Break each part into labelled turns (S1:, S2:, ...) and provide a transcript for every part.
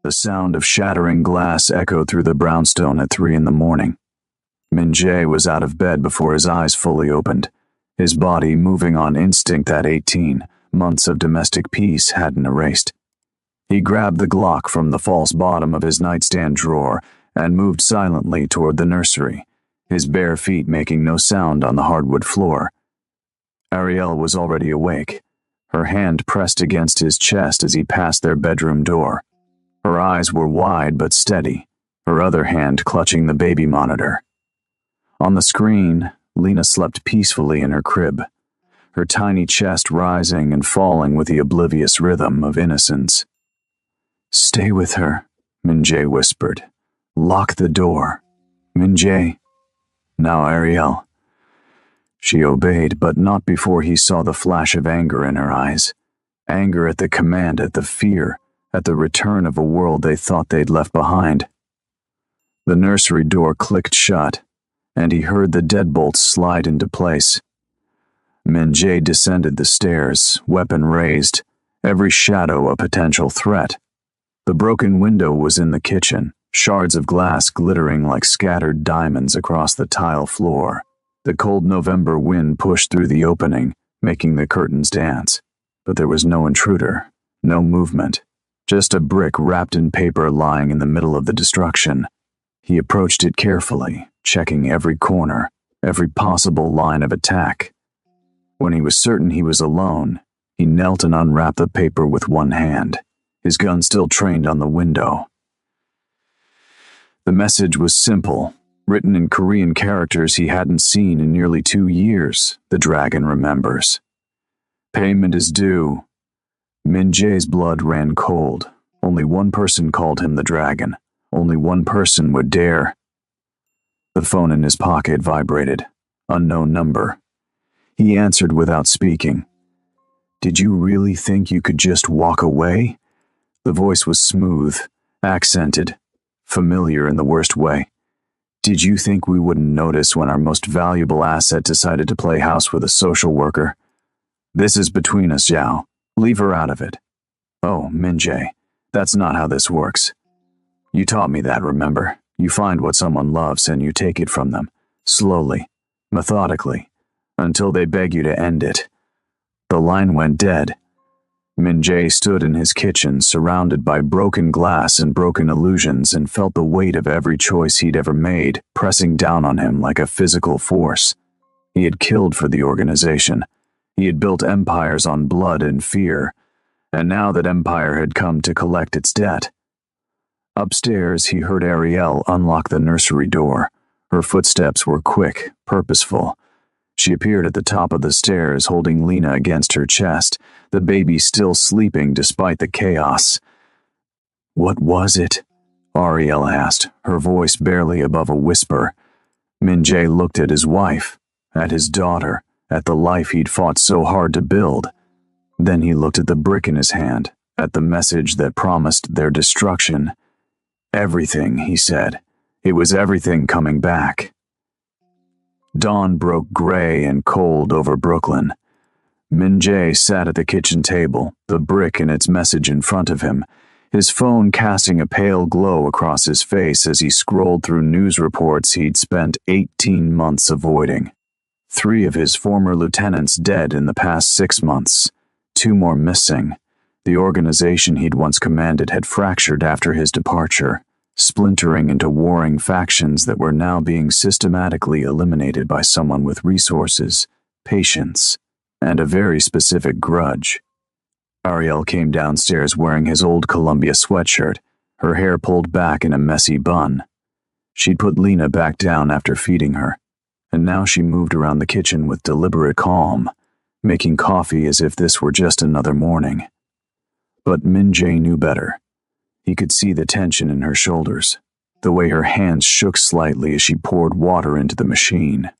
S1: The sound of shattering glass echoed through the brownstone at 3 a.m. Min-jae was out of bed before his eyes fully opened, his body moving on instinct that 18 months of domestic peace hadn't erased. He grabbed the Glock from the false bottom of his nightstand drawer and moved silently toward the nursery, his bare feet making no sound on the hardwood floor. Ariel was already awake, her hand pressed against his chest as he passed their bedroom door. Her eyes were wide but steady, her other hand clutching the baby monitor. On the screen, Lena slept peacefully in her crib, her tiny chest rising and falling with the oblivious rhythm of innocence. "Stay with her," Min-jae whispered. "Lock the door. Min-jae." "Now, Ariel." She obeyed, but not before he saw the flash of anger in her eyes. Anger at the command, at the fear, at the return of a world they thought they'd left behind. The nursery door clicked shut, and he heard the deadbolts slide into place. Min-jae descended the stairs, weapon raised, every shadow a potential threat. The broken window was in the kitchen, shards of glass glittering like scattered diamonds across the tile floor. The cold November wind pushed through the opening, making the curtains dance. But there was no intruder, no movement, just a brick wrapped in paper lying in the middle of the destruction. He approached it carefully, checking every corner, every possible line of attack. When he was certain he was alone, he knelt and unwrapped the paper with one hand, his gun still trained on the window. The message was simple, written in Korean characters he hadn't seen in nearly 2 years, the dragon remembers. "Payment is due." Min-jae's blood ran cold. Only one person called him the dragon. Only one person would dare. The phone in his pocket vibrated. Unknown number. He answered without speaking. "Did you really think you could just walk away?" The voice was smooth, accented, familiar in the worst way. "Did you think we wouldn't notice when our most valuable asset decided to play house with a social worker? This is between us, Zhao. Leave her out of it." "Oh, Min-jae, that's not how this works. You taught me that, remember? You find what someone loves and you take it from them, slowly, methodically, until they beg you to end it." The line went dead. Min-jae stood in his kitchen, surrounded by broken glass and broken illusions, and felt the weight of every choice he'd ever made pressing down on him like a physical force. He had killed for the organization. He had built empires on blood and fear, and now that empire had come to collect its debt. Upstairs, he heard Ariel unlock the nursery door. Her footsteps were quick, purposeful. She appeared at the top of the stairs, holding Lena against her chest, the baby still sleeping despite the chaos. "What was it?" Ariel asked, her voice barely above a whisper. Min-jae looked at his wife, at his daughter, at the life he'd fought so hard to build. Then he looked at the brick in his hand, at the message that promised their destruction. "Everything," he said. "It was everything coming back." Dawn broke gray and cold over Brooklyn. Min-jae sat at the kitchen table, the brick and its message in front of him, his phone casting a pale glow across his face as he scrolled through news reports he'd spent 18 months avoiding. 3 of his former lieutenants dead in the past 6 months, 2 more missing. The organization he'd once commanded had fractured after his departure, splintering into warring factions that were now being systematically eliminated by someone with resources, patience, and a very specific grudge. Ariel came downstairs wearing his old Columbia sweatshirt, her hair pulled back in a messy bun. She'd put Lena back down after feeding her, and now she moved around the kitchen with deliberate calm, making coffee as if this were just another morning. But Min-jae knew better. He could see the tension in her shoulders, the way her hands shook slightly as she poured water into the machine.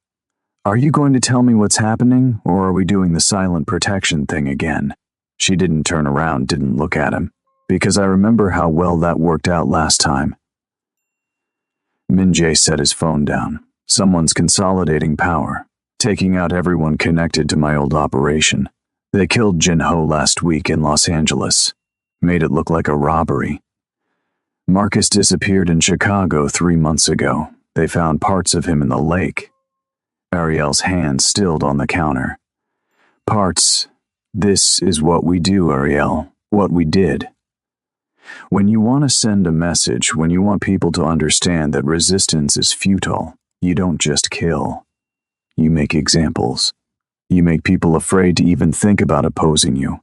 S1: "Are you going to tell me what's happening, or are we doing the silent protection thing again?" She didn't turn around, didn't look at him, because I remember how well that worked out last time. Min-jae set his phone down. "Someone's consolidating power, taking out everyone connected to my old operation. They killed Jin-ho last week in Los Angeles. Made it look like a robbery. Marcus disappeared in Chicago 3 months ago. They found parts of him in the lake. Ariel's hand stilled on the counter. Parts. This is what we do, Ariel. What we did. When you want to send a message, when you want people to understand that resistance is futile, you don't just kill. You make examples. You make people afraid to even think about opposing you.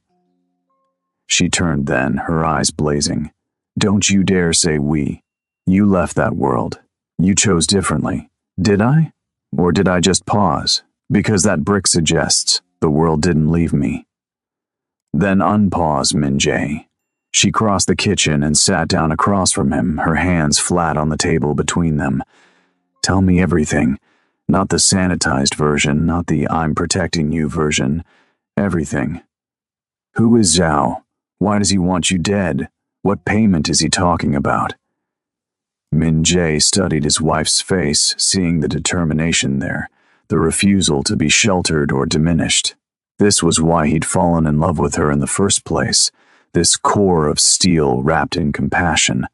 S1: She turned then, her eyes blazing. Don't you dare say we. You left that world. You chose differently. Did I? Or did I just pause? Because that brick suggests the world didn't leave me. Then unpause, Min-jae. She crossed the kitchen and sat down across from him, her hands flat on the table between them. Tell me everything. Not the sanitized version, not the I'm protecting you version. Everything. Who is Zhao? Why does he want you dead? What payment is he talking about? Min-jae studied his wife's face, seeing the determination there, the refusal to be sheltered or diminished. This was why he'd fallen in love with her in the first place, this core of steel wrapped in compassion.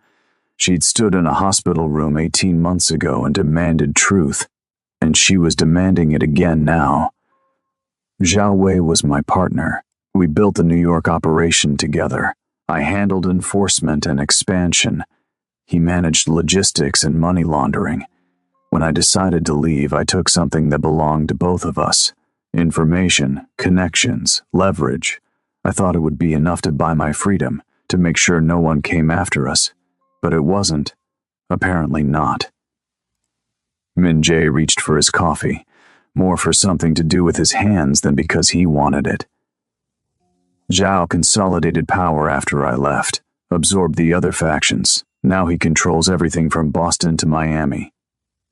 S1: She'd stood in a hospital room 18 months ago and demanded truth, and she was demanding it again now. Zhao Wei was my partner. We built the New York operation together. I handled enforcement and expansion. He managed logistics and money laundering. When I decided to leave, I took something that belonged to both of us. Information, connections, leverage. I thought it would be enough to buy my freedom, to make sure no one came after us. But it wasn't. Apparently not. Min-jae reached for his coffee, more for something to do with his hands than because he wanted it. Zhao consolidated power after I left, absorbed the other factions. Now he controls everything from Boston to Miami.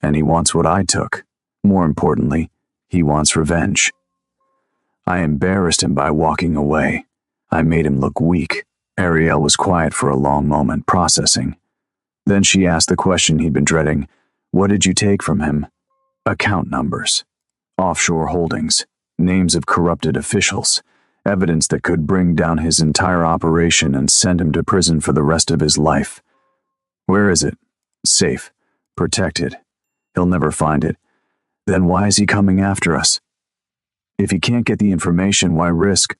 S1: And he wants what I took. More importantly, he wants revenge. I embarrassed him by walking away. I made him look weak. Ariel was quiet for a long moment, processing. Then she asked the question he'd been dreading. What did you take from him? Account numbers. Offshore holdings. Names of corrupted officials. Evidence that could bring down his entire operation and send him to prison for the rest of his life. Where is it? Safe. Protected. He'll never find it. Then why is he coming after us? If he can't get the information, why risk?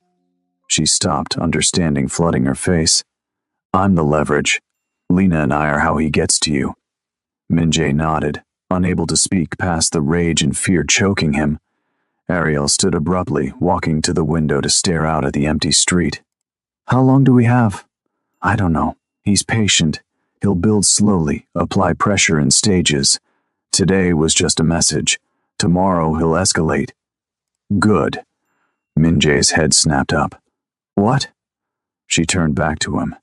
S1: She stopped, understanding flooding her face. I'm the leverage. Lena and I are how he gets to you. Min-jae nodded, unable to speak past the rage and fear choking him. Ariel stood abruptly, walking to the window to stare out at the empty street. How long do we have? I don't know. He's patient. He'll build slowly, apply pressure in stages. Today was just a message. Tomorrow he'll escalate. Good. Min-jae's head snapped up. What? She turned back to him,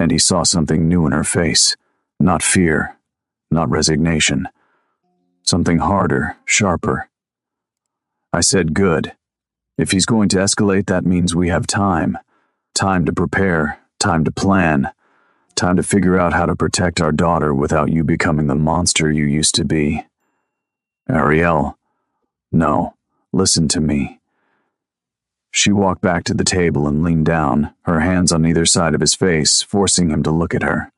S1: and he saw something new in her face. Not fear, not resignation. Something harder, sharper. I said good. If he's going to escalate, that means we have time. Time to prepare, time to plan, time to figure out how to protect our daughter without you becoming the monster you used to be. Ariel, no, listen to me. She walked back to the table and leaned down, her hands on either side of his face, forcing him to look at her.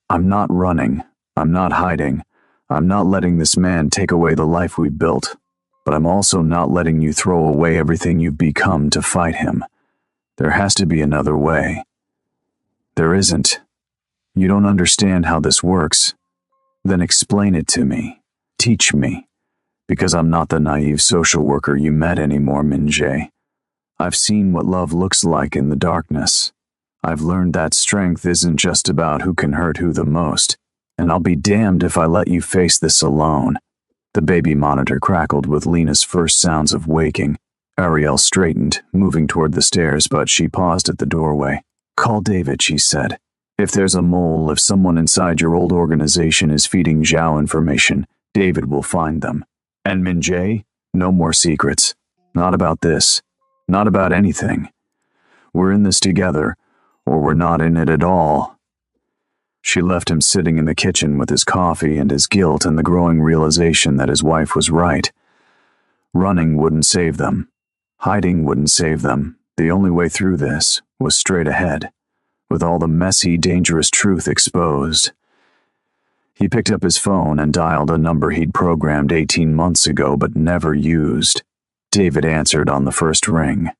S1: I'm not running. I'm not hiding. I'm not letting this man take away the life we built. But I'm also not letting you throw away everything you've become to fight him. There has to be another way. There isn't. You don't understand how this works. Then explain it to me. Teach me. Because I'm not the naive social worker you met anymore, Min-jae. I've seen what love looks like in the darkness. I've learned that strength isn't just about who can hurt who the most. And I'll be damned if I let you face this alone. The baby monitor crackled with Lena's first sounds of waking. Ariel straightened, moving toward the stairs, but she paused at the doorway. Call David, she said. If there's a mole, if someone inside your old organization is feeding Zhao information, David will find them. And Min-jae, no more secrets. Not about this. Not about anything. We're in this together, or we're not in it at all. She left him sitting in the kitchen with his coffee and his guilt and the growing realization that his wife was right. Running wouldn't save them. Hiding wouldn't save them. The only way through this was straight ahead. with all the messy, dangerous truth exposed. He picked up his phone and dialed a number he'd programmed 18 months ago but never used. David answered on the first ring.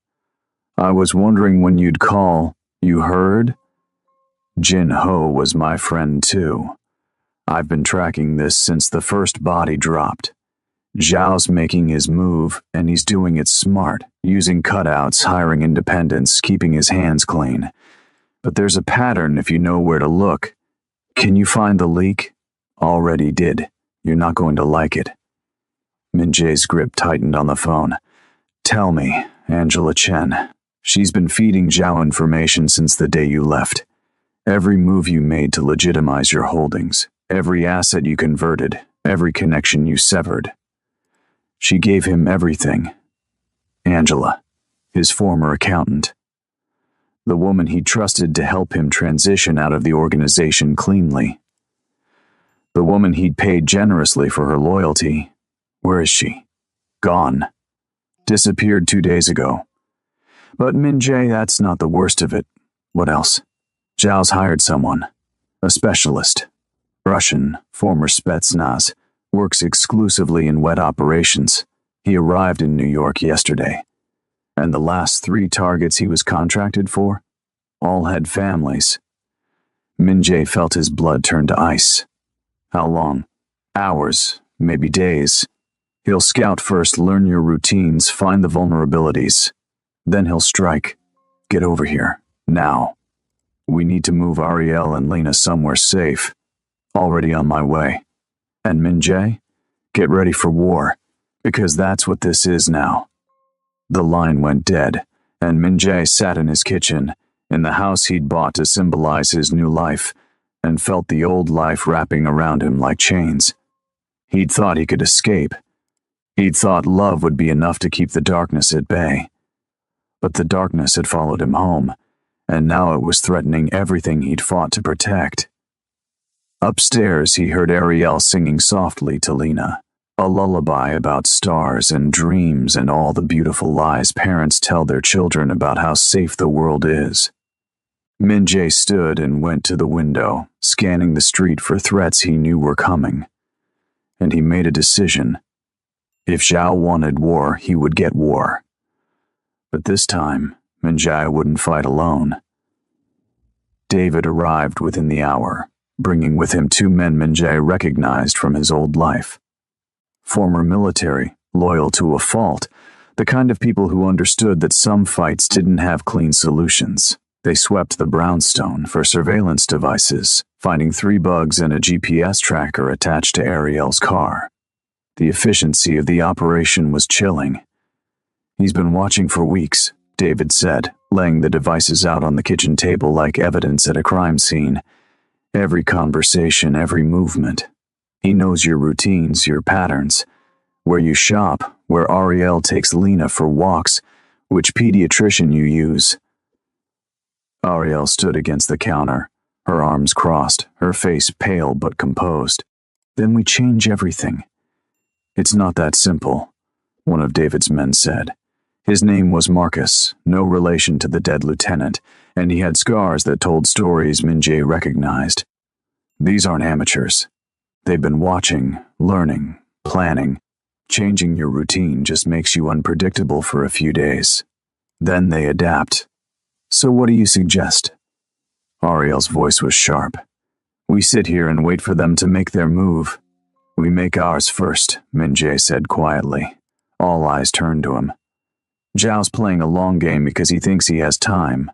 S1: "I was wondering when you'd call. You heard?" Jin Ho was my friend too. I've been tracking this since the first body dropped. Zhao's making his move, and he's doing it smart, using cutouts, hiring independents, keeping his hands clean. But there's a pattern if you know where to look. Can you find the leak? Already did. You're not going to like it. Min-jae's grip tightened on the phone. "Tell me, Angela Chen. She's been feeding Zhao information since the day you left. Every move you made to legitimize your holdings, every asset you converted, every connection you severed. She gave him everything. Angela, his former accountant. The woman he trusted to help him transition out of the organization cleanly. The woman he'd paid generously for her loyalty. Where is she? Gone. Disappeared 2 days ago. But Min-jae, that's not the worst of it. What else? Zhao's hired someone. A specialist. Russian, former Spetsnaz. Works exclusively in wet operations. He arrived in New York yesterday. And the last 3 targets he was contracted for all had families." Min-jae felt his blood turn to ice. "How long? Hours, maybe days. He'll scout first, learn your routines, find the vulnerabilities. Then he'll strike. Get over here, now. We need to move Ariel and Lena somewhere safe. Already on my way. And Min-jae, get ready for war, because that's what this is now." The line went dead, and Min-jae sat in his kitchen, in the house he'd bought to symbolize his new life, and felt the old life wrapping around him like chains. He'd thought he could escape. He'd thought love would be enough to keep the darkness at bay. But the darkness had followed him home, and now it was threatening everything he'd fought to protect. Upstairs, he heard Ariel singing softly to Lena, a lullaby about stars and dreams and all the beautiful lies parents tell their children about how safe the world is. Min-jae stood and went to the window, scanning the street for threats he knew were coming. And he made a decision. If Zhao wanted war, he would get war. But this time, Min-jae wouldn't fight alone. David arrived within the hour, bringing with him 2 men Min-jae recognized from his old life. Former military, loyal to a fault, the kind of people who understood that some fights didn't have clean solutions. They swept the brownstone for surveillance devices, finding 3 bugs and a GPS tracker attached to Ariel's car. The efficiency of the operation was chilling. "He's been watching for weeks," David said, laying the devices out on the kitchen table like evidence at a crime scene. "Every conversation, every movement. He knows your routines, your patterns, where you shop, where Ariel takes Lena for walks, which pediatrician you use." Ariel stood against the counter, her arms crossed, her face pale but composed. "Then we change everything." "It's not that simple," one of David's men said. His name was Marcus, no relation to the dead lieutenant, and he had scars that told stories Min-jae recognized. "These aren't amateurs. They've been watching, learning, planning. Changing your routine just makes you unpredictable for a few days. Then they adapt. So what do you suggest?" Ariel's voice was sharp. "We sit here and wait for them to make their move. We make ours first," Min-jae said quietly. All eyes turned to him. "Zhao's playing a long game because he thinks he has time.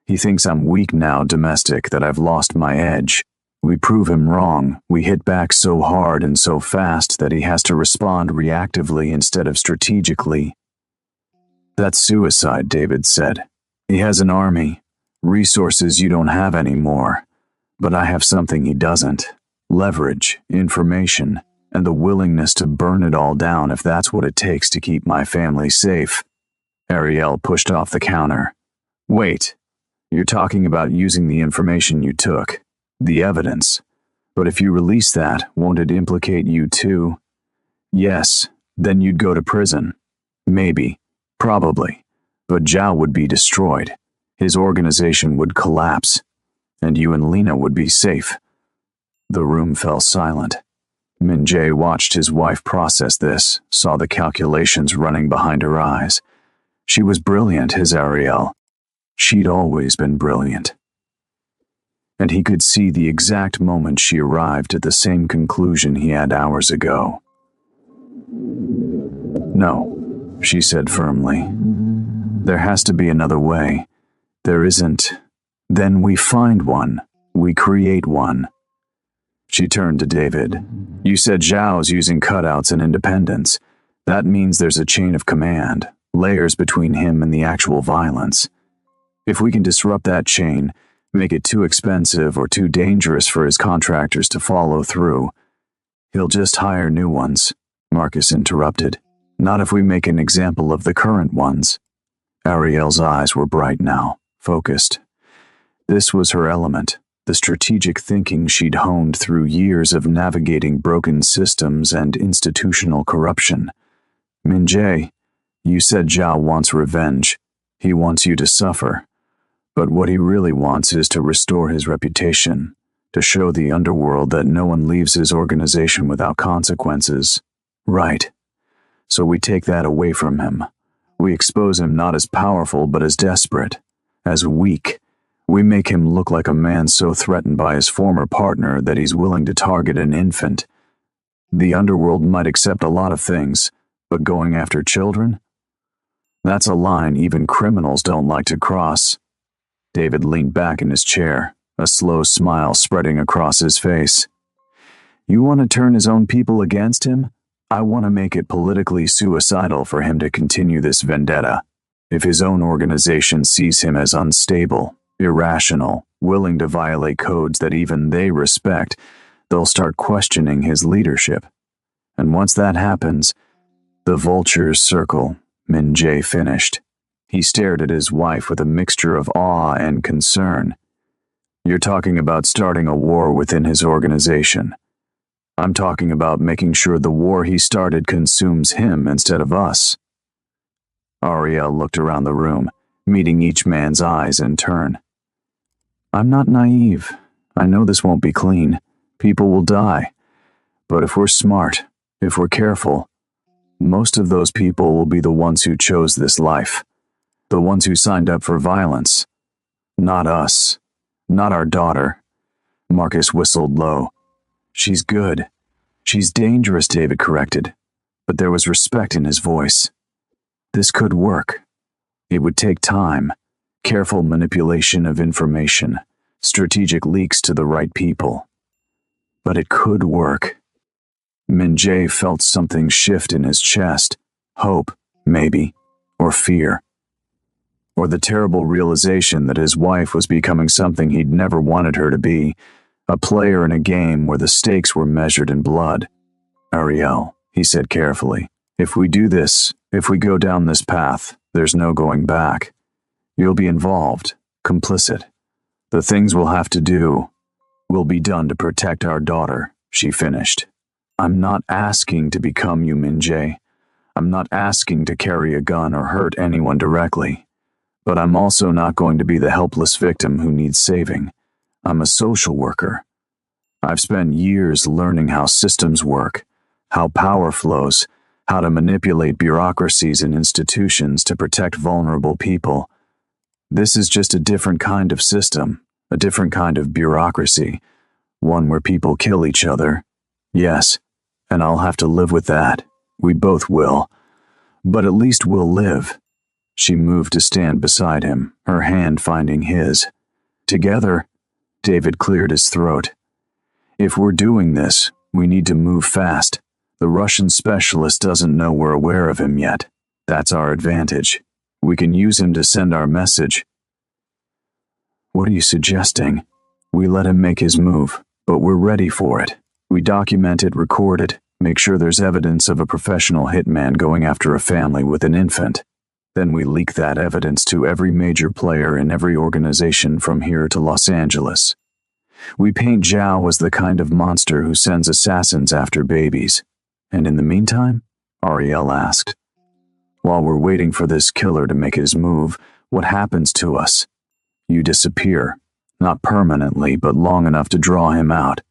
S1: He thinks I'm weak now, domestic, that I've lost my edge. We prove him wrong. We hit back so hard and so fast that he has to respond reactively instead of strategically." "That's suicide," David said. "He has an army, resources you don't have anymore. But I have something he doesn't. Leverage, information, and the willingness to burn it all down if that's what it takes to keep my family safe." Ariel pushed off the counter. "Wait, you're talking about using the information you took, the evidence. But if you release that, won't it implicate you too?" "Yes, then you'd go to prison. Maybe, probably. But Zhao would be destroyed. His organization would collapse. and you and Lena would be safe." The room fell silent. Min Jae watched his wife process this, saw the calculations running behind her eyes. She was brilliant, his Ariel. She'd always been brilliant. And he could see the exact moment she arrived at the same conclusion he had hours ago. "No," she said firmly. "There has to be another way. There isn't. Then we find one. We create one." She turned to David. "You said Zhao's using cutouts and independence. That means there's a chain of command, layers between him and the actual violence. If we can disrupt that chain, make it too expensive or too dangerous for his contractors to follow through, he'll just hire new ones," Marcus interrupted. "Not if we make an example of the current ones." Ariel's eyes were bright now, focused. This was her element, the strategic thinking she'd honed through years of navigating broken systems and institutional corruption. "Min Jae, you said Zhao wants revenge. He wants you to suffer. But what he really wants is to restore his reputation, to show the underworld that no one leaves his organization without consequences." "Right. So we take that away from him. We expose him not as powerful but as desperate, as weak. We make him look like a man so threatened by his former partner that he's willing to target an infant. The underworld might accept a lot of things, but going after children? That's a line even criminals don't like to cross." David leaned back in his chair, a slow smile spreading across his face. "You want to turn his own people against him? I want to make it politically suicidal for him to continue this vendetta. If his own organization sees him as unstable, irrational, willing to violate codes that even they respect, they'll start questioning his leadership. And once that happens, the vultures circle," Min Jae finished. He stared at his wife with a mixture of awe and concern. "You're talking about starting a war within his organization. I'm talking about making sure the war he started consumes him instead of us." Ariel looked around the room, meeting each man's eyes in turn. "I'm not naive. I know this won't be clean. People will die. But if we're smart, if we're careful, most of those people will be the ones who chose this life, the ones who signed up for violence. Not us. Not our daughter." Marcus whistled low. "She's good. She's dangerous," David corrected, but there was respect in his voice. This could work. It would take time, careful manipulation of information, strategic leaks to the right people. But it could work. Min Jae felt something shift in his chest. Hope, maybe, or fear. Or the terrible realization that his wife was becoming something he'd never wanted her to be, a player in a game where the stakes were measured in blood. "Ariel," he said carefully, "if we do this, if we go down this path, there's no going back. You'll be involved, complicit. The things we'll have to do will be done to protect our daughter," she finished. "I'm not asking to become you, Min Jae. I'm not asking to carry a gun or hurt anyone directly. But I'm also not going to be the helpless victim who needs saving. I'm a social worker. I've spent years learning how systems work, how power flows, how to manipulate bureaucracies and institutions to protect vulnerable people. This is just a different kind of system, a different kind of bureaucracy, one where people kill each other. Yes, and I'll have to live with that. We both will. But at least we'll live." She moved to stand beside him, her hand finding his. "Together," David cleared his throat. "If we're doing this, we need to move fast. The Russian specialist doesn't know we're aware of him yet. That's our advantage. We can use him to send our message." "What are you suggesting?" "We let him make his move, but we're ready for it. We document it, record it, make sure there's evidence of a professional hitman going after a family with an infant. Then we leak that evidence to every major player in every organization from here to Los Angeles. We paint Zhao as the kind of monster who sends assassins after babies. And in the meantime?" Ariel asked. "While we're waiting for this killer to make his move, what happens to us? You disappear. Not permanently, but long enough to draw him out.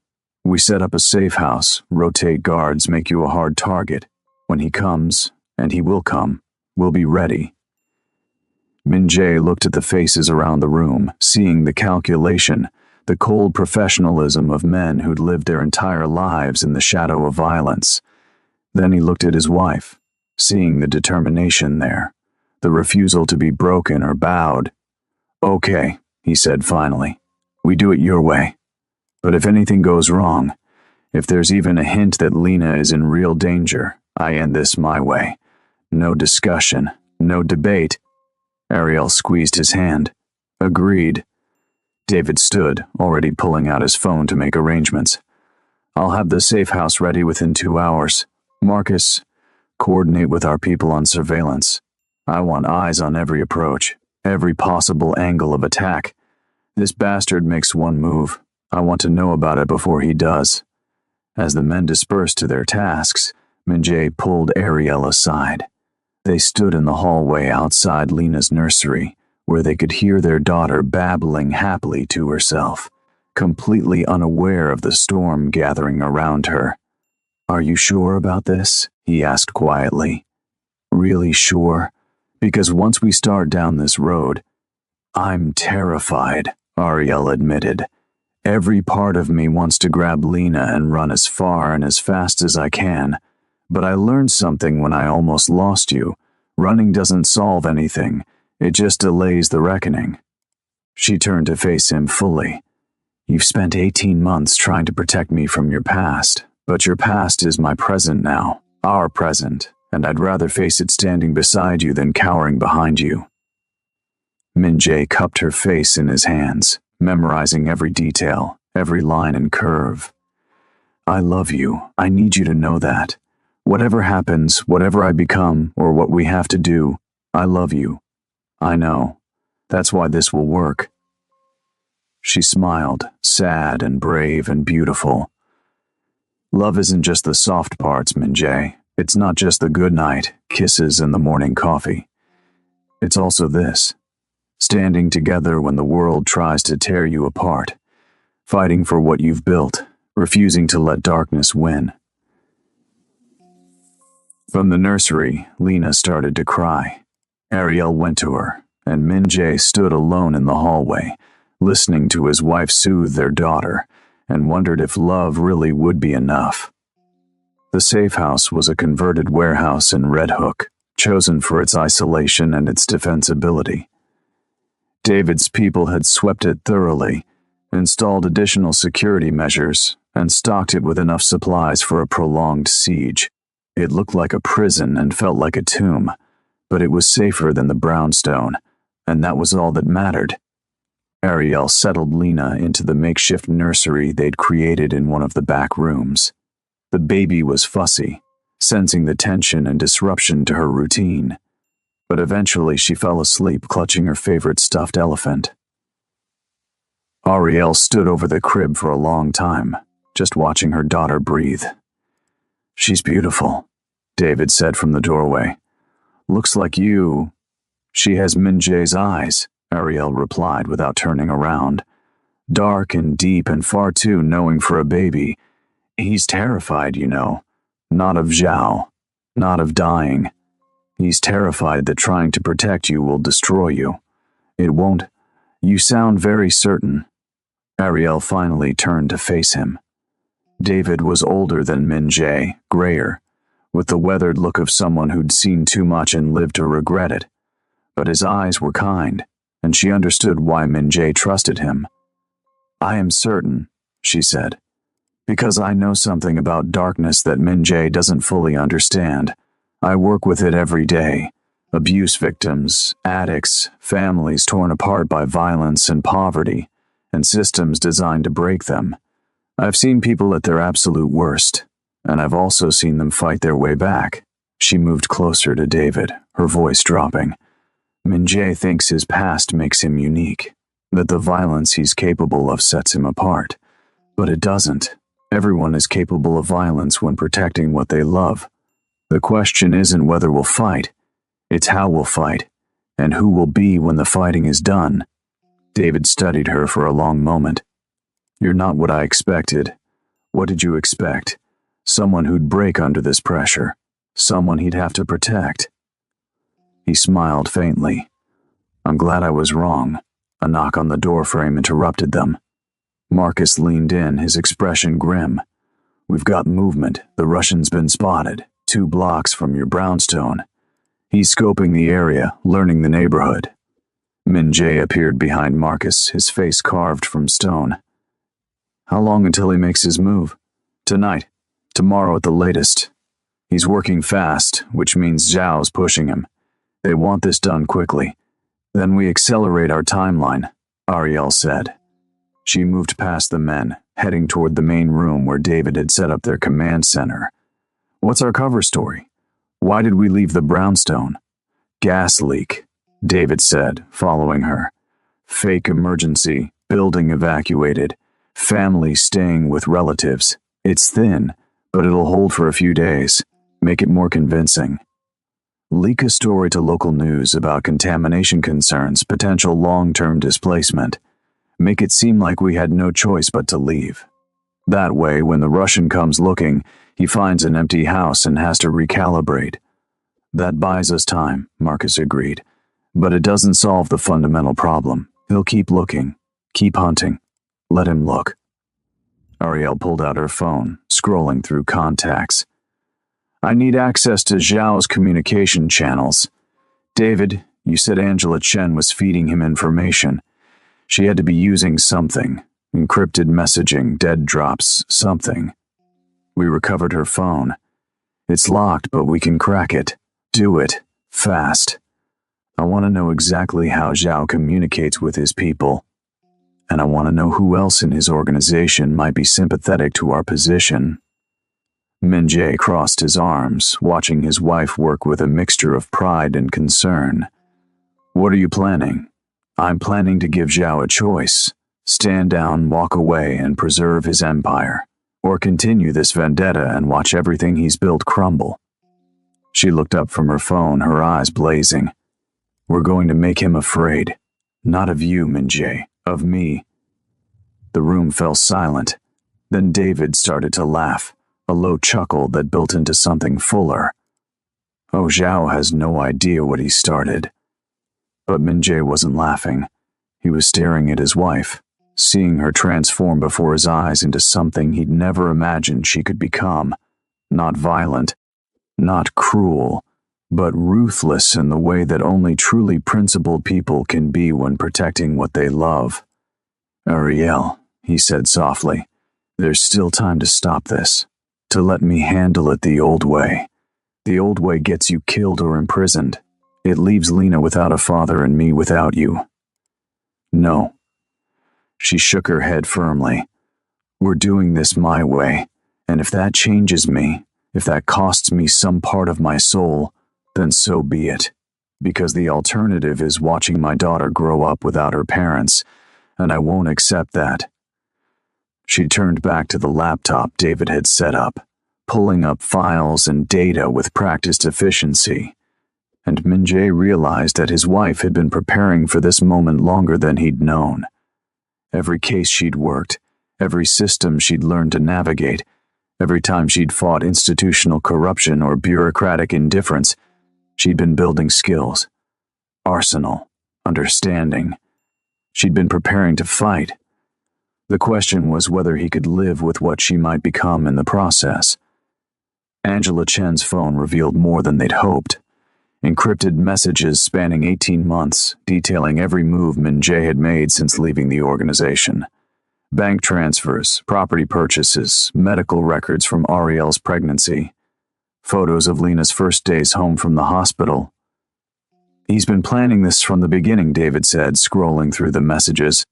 S1: We set up a safe house, rotate guards, make you a hard target. When he comes, and he will come, we'll be ready." Min-jae looked at the faces around the room, seeing the calculation, the cold professionalism of men who'd lived their entire lives in the shadow of violence. Then he looked at his wife, seeing the determination there, the refusal to be broken or bowed. "Okay," he said finally. "We do it your way. But if anything goes wrong, if there's even a hint that Lena is in real danger, I end this my way. No discussion, no debate." Ariel squeezed his hand. "Agreed." David stood, already pulling out his phone to make arrangements. "I'll have the safe house ready within 2 hours. Marcus, coordinate with our people on surveillance. I want eyes on every approach, every possible angle of attack. This bastard makes one move. I want to know about it before he does." As the men dispersed to their tasks, Min-jae pulled Ariel aside. They stood in the hallway outside Lena's nursery, where they could hear their daughter babbling happily to herself, completely unaware of the storm gathering around her. "Are you sure about this?" he asked quietly. "Really sure? Because once we start down this road—" "I'm terrified," Ariel admitted. "Every part of me wants to grab Lena and run as far and as fast as I can. But I learned something when I almost lost you. Running doesn't solve anything. It just delays the reckoning." She turned to face him fully. "You've spent 18 months trying to protect me from your past, but your past is my present now, our present, and I'd rather face it standing beside you than cowering behind you." Min-jae cupped her face in his hands, memorizing every detail, every line and curve. "I love you. I need you to know that. Whatever happens, whatever I become, or what we have to do, I love you. I know. That's why this will work." She smiled, sad and brave and beautiful. "Love isn't just the soft parts, Min-jae. It's not just the good night, kisses, and the morning coffee. It's also this. Standing together when the world tries to tear you apart. Fighting for what you've built, refusing to let darkness win." From the nursery, Lena started to cry. Ariel went to her, and Min-jae stood alone in the hallway, listening to his wife soothe their daughter, and wondered if love really would be enough. The safe house was a converted warehouse in Red Hook, chosen for its isolation and its defensibility. David's people had swept it thoroughly, installed additional security measures, and stocked it with enough supplies for a prolonged siege. It looked like a prison and felt like a tomb, but it was safer than the brownstone, and that was all that mattered. Ariel settled Lena into the makeshift nursery they'd created in one of the back rooms. The baby was fussy, sensing the tension and disruption to her routine, but eventually she fell asleep clutching her favorite stuffed elephant. Ariel stood over the crib for a long time, just watching her daughter breathe. "She's beautiful," David said from the doorway. "Looks like you." "She has Min-jae's eyes," Ariel replied without turning around. "Dark and deep and far too knowing for a baby. He's terrified, you know. Not of Zhao, not of dying. He's terrified that trying to protect you will destroy you. It won't. You sound very certain." Ariel finally turned to face him. David was older than Min-jae, grayer, with the weathered look of someone who'd seen too much and lived to regret it. But his eyes were kind, and she understood why Min-jae trusted him. "I am certain," she said, "because I know something about darkness that Min-jae doesn't fully understand. I work with it every day. Abuse victims, addicts, families torn apart by violence and poverty, and systems designed to break them. I've seen people at their absolute worst, and I've also seen them fight their way back." She moved closer to David, her voice dropping. "Min-jae thinks his past makes him unique, that the violence he's capable of sets him apart. But it doesn't. Everyone is capable of violence when protecting what they love. The question isn't whether we'll fight, it's how we'll fight, and who will be when the fighting is done." David studied her for a long moment. You're not what I expected. What did you expect? Someone who'd break under this pressure. Someone he'd have to protect. He smiled faintly. I'm glad I was wrong. A knock on the doorframe interrupted them. Marcus leaned in, his expression grim. We've got movement. The Russian's been spotted, 2 blocks from your brownstone. He's scoping the area, learning the neighborhood. Min Jae appeared behind Marcus, his face carved from stone. How long until he makes his move? Tonight. Tomorrow at the latest. He's working fast, which means Zhao's pushing him. They want this done quickly. Then we accelerate our timeline, Ariel said. She moved past the men, heading toward the main room where David had set up their command center. What's our cover story? Why did we leave the brownstone? Gas leak, David said, following her. Fake emergency, building evacuated, family staying with relatives. It's thin, but it'll hold for a few days. Make it more convincing. Leak a story to local news about contamination concerns, potential long-term displacement. Make it seem like we had no choice but to leave. That way, when the Russian comes looking, he finds an empty house and has to recalibrate. That buys us time, Marcus agreed. But it doesn't solve the fundamental problem. He'll keep looking, keep hunting. Let him look. Ariel pulled out her phone, scrolling through contacts. I need access to Zhao's communication channels. David, you said Angela Chen was feeding him information. She had to be using something. Encrypted messaging, dead drops, something. We recovered her phone. It's locked, but we can crack it. Do it. Fast. I want to know exactly how Zhao communicates with his people. And I want to know who else in his organization might be sympathetic to our position. Min Jae crossed his arms, watching his wife work with a mixture of pride and concern. What are you planning? I'm planning to give Zhao a choice. Stand down, walk away, and preserve his empire. Or continue this vendetta and watch everything he's built crumble. She looked up from her phone, her eyes blazing. We're going to make him afraid. Not of you, Min Jae, of me. The room fell silent. Then David started to laugh, a low chuckle that built into something fuller. Oh, Zhao has no idea what he started. But Min Jae wasn't laughing. He was staring at his wife, seeing her transform before his eyes into something he'd never imagined she could become. Not violent, not cruel, but ruthless in the way that only truly principled people can be when protecting what they love. Ariel, he said softly, there's still time to stop this, to let me handle it the old way. The old way gets you killed or imprisoned. It leaves Lena without a father and me without you. No. She shook her head firmly. We're doing this my way, and if that changes me, if that costs me some part of my soul, then so be it. Because the alternative is watching my daughter grow up without her parents, and I won't accept that. She turned back to the laptop David had set up, pulling up files and data with practiced efficiency. And Min Jae realized that his wife had been preparing for this moment longer than he'd known. Every case she'd worked, every system she'd learned to navigate, every time she'd fought institutional corruption or bureaucratic indifference, she'd been building skills, arsenal, understanding. She'd been preparing to fight. The question was whether he could live with what she might become in the process. Angela Chen's phone revealed more than they'd hoped. Encrypted messages spanning 18 months, detailing every move Min Jae had made since leaving the organization. Bank transfers, property purchases, medical records from Ariel's pregnancy, photos of Lena's first days home from the hospital. He's been planning this from the beginning, David said, scrolling through the messages.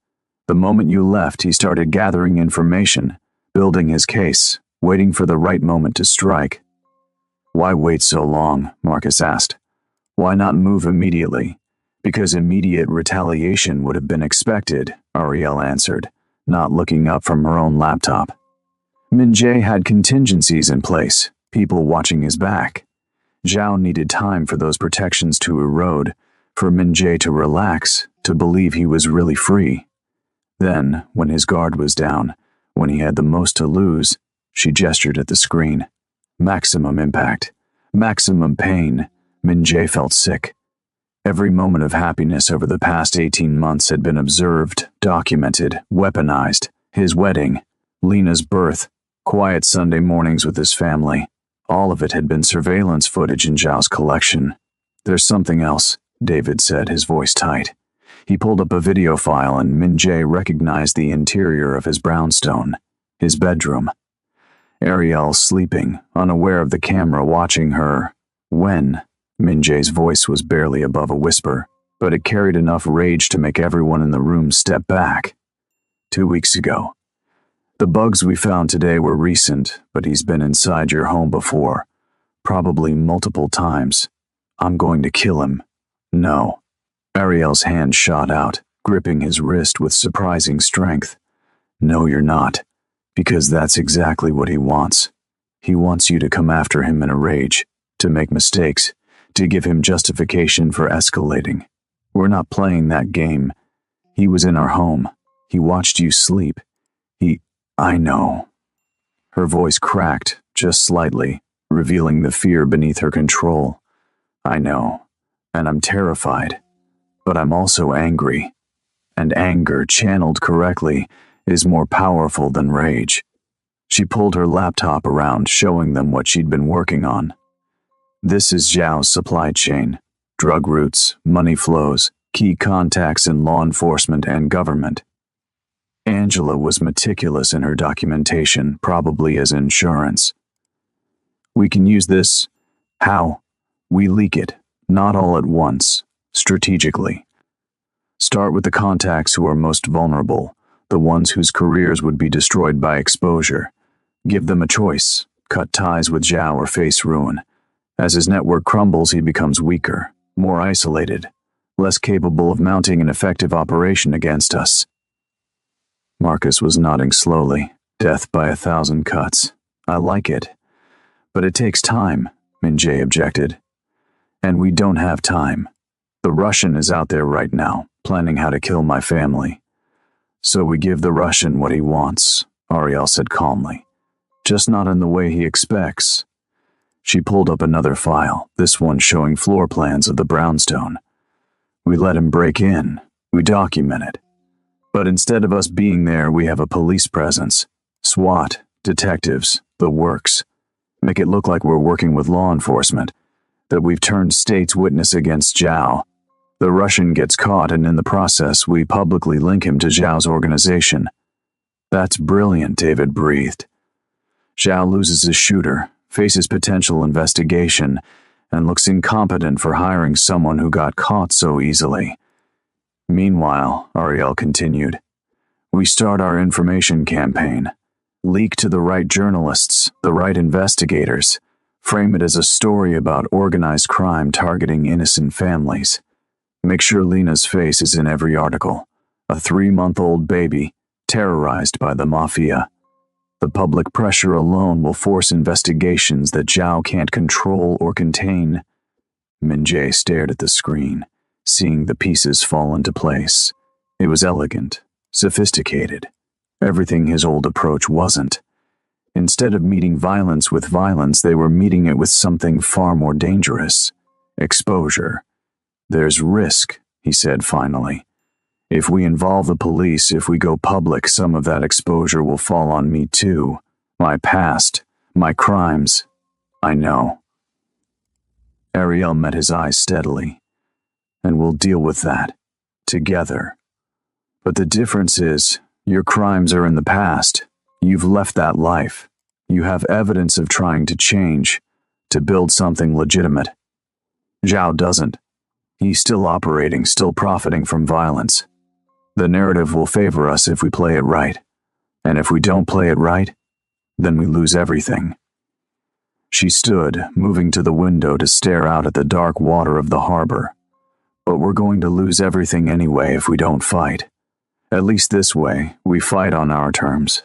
S1: The moment you left, he started gathering information, building his case, waiting for the right moment to strike. Why wait so long? Marcus asked. Why not move immediately? Because immediate retaliation would have been expected, Ariel answered, not looking up from her own laptop. Min Jae had contingencies in place, people watching his back. Zhao needed time for those protections to erode, for Min Jae to relax, to believe he was really free. Then, when his guard was down, when he had the most to lose, she gestured at the screen. Maximum impact. Maximum pain. Min-jae felt sick. Every moment of happiness over the past 18 months had been observed, documented, weaponized. His wedding, Lena's birth, quiet Sunday mornings with his family. All of it had been surveillance footage in Zhao's collection. "There's something else," David said, his voice tight. He pulled up a video file and Min-jae recognized the interior of his brownstone, his bedroom. Ariel sleeping, unaware of the camera watching her. When? Min-jae's voice was barely above a whisper, but it carried enough rage to make everyone in the room step back. 2 weeks ago. The bugs we found today were recent, but he's been inside your home before. Probably multiple times. I'm going to kill him. No. Ariel's hand shot out, gripping his wrist with surprising strength. No, you're not. Because that's exactly what he wants. He wants you to come after him in a rage, to make mistakes, to give him justification for escalating. We're not playing that game. He was in our home. He watched you sleep. I know. Her voice cracked, just slightly, revealing the fear beneath her control. I know, and I'm terrified. But I'm also angry. And anger, channeled correctly, is more powerful than rage. She pulled her laptop around, showing them what she'd been working on. This is Zhao's supply chain. Drug routes, money flows, key contacts in law enforcement and government. Angela was meticulous in her documentation, probably as insurance. We can use this. How? We leak it, not all at once, strategically. Start with the contacts who are most vulnerable, the ones whose careers would be destroyed by exposure. Give them a choice, cut ties with Zhao or face ruin. As his network crumbles, he becomes weaker, more isolated, less capable of mounting an effective operation against us. Marcus was nodding slowly. Death by 1,000 cuts. I like it. But it takes time, Min-jae objected. And we don't have time. The Russian is out there right now, planning how to kill my family. So we give the Russian what he wants, Ariel said calmly. Just not in the way he expects. She pulled up another file, this one showing floor plans of the brownstone. We let him break in. We document it. But instead of us being there, we have a police presence. SWAT, detectives, the works. Make it look like we're working with law enforcement, that we've turned state's witness against Zhao. The Russian gets caught, and in the process, we publicly link him to Zhao's organization. That's brilliant, David breathed. Zhao loses his shooter, faces potential investigation, and looks incompetent for hiring someone who got caught so easily. Meanwhile, Ariel continued, we start our information campaign. Leak to the right journalists, the right investigators. Frame it as a story about organized crime targeting innocent families. Make sure Lena's face is in every article. A 3-month-old baby, terrorized by the Mafia. The public pressure alone will force investigations that Zhao can't control or contain. Min-jae stared at the screen, seeing the pieces fall into place. It was elegant, sophisticated. Everything his old approach wasn't. Instead of meeting violence with violence, they were meeting it with something far more dangerous. Exposure. There's risk, he said finally. If we involve the police, if we go public, some of that exposure will fall on me too. My past, my crimes. I know. Ariel met his eyes steadily. And we'll deal with that. Together. But the difference is, your crimes are in the past. You've left that life. You have evidence of trying to change, to build something legitimate. Zhao doesn't. He's still operating, still profiting from violence. The narrative will favor us if we play it right. And if we don't play it right, then we lose everything. She stood, moving to the window to stare out at the dark water of the harbor. But we're going to lose everything anyway if we don't fight. At least this way, we fight on our terms.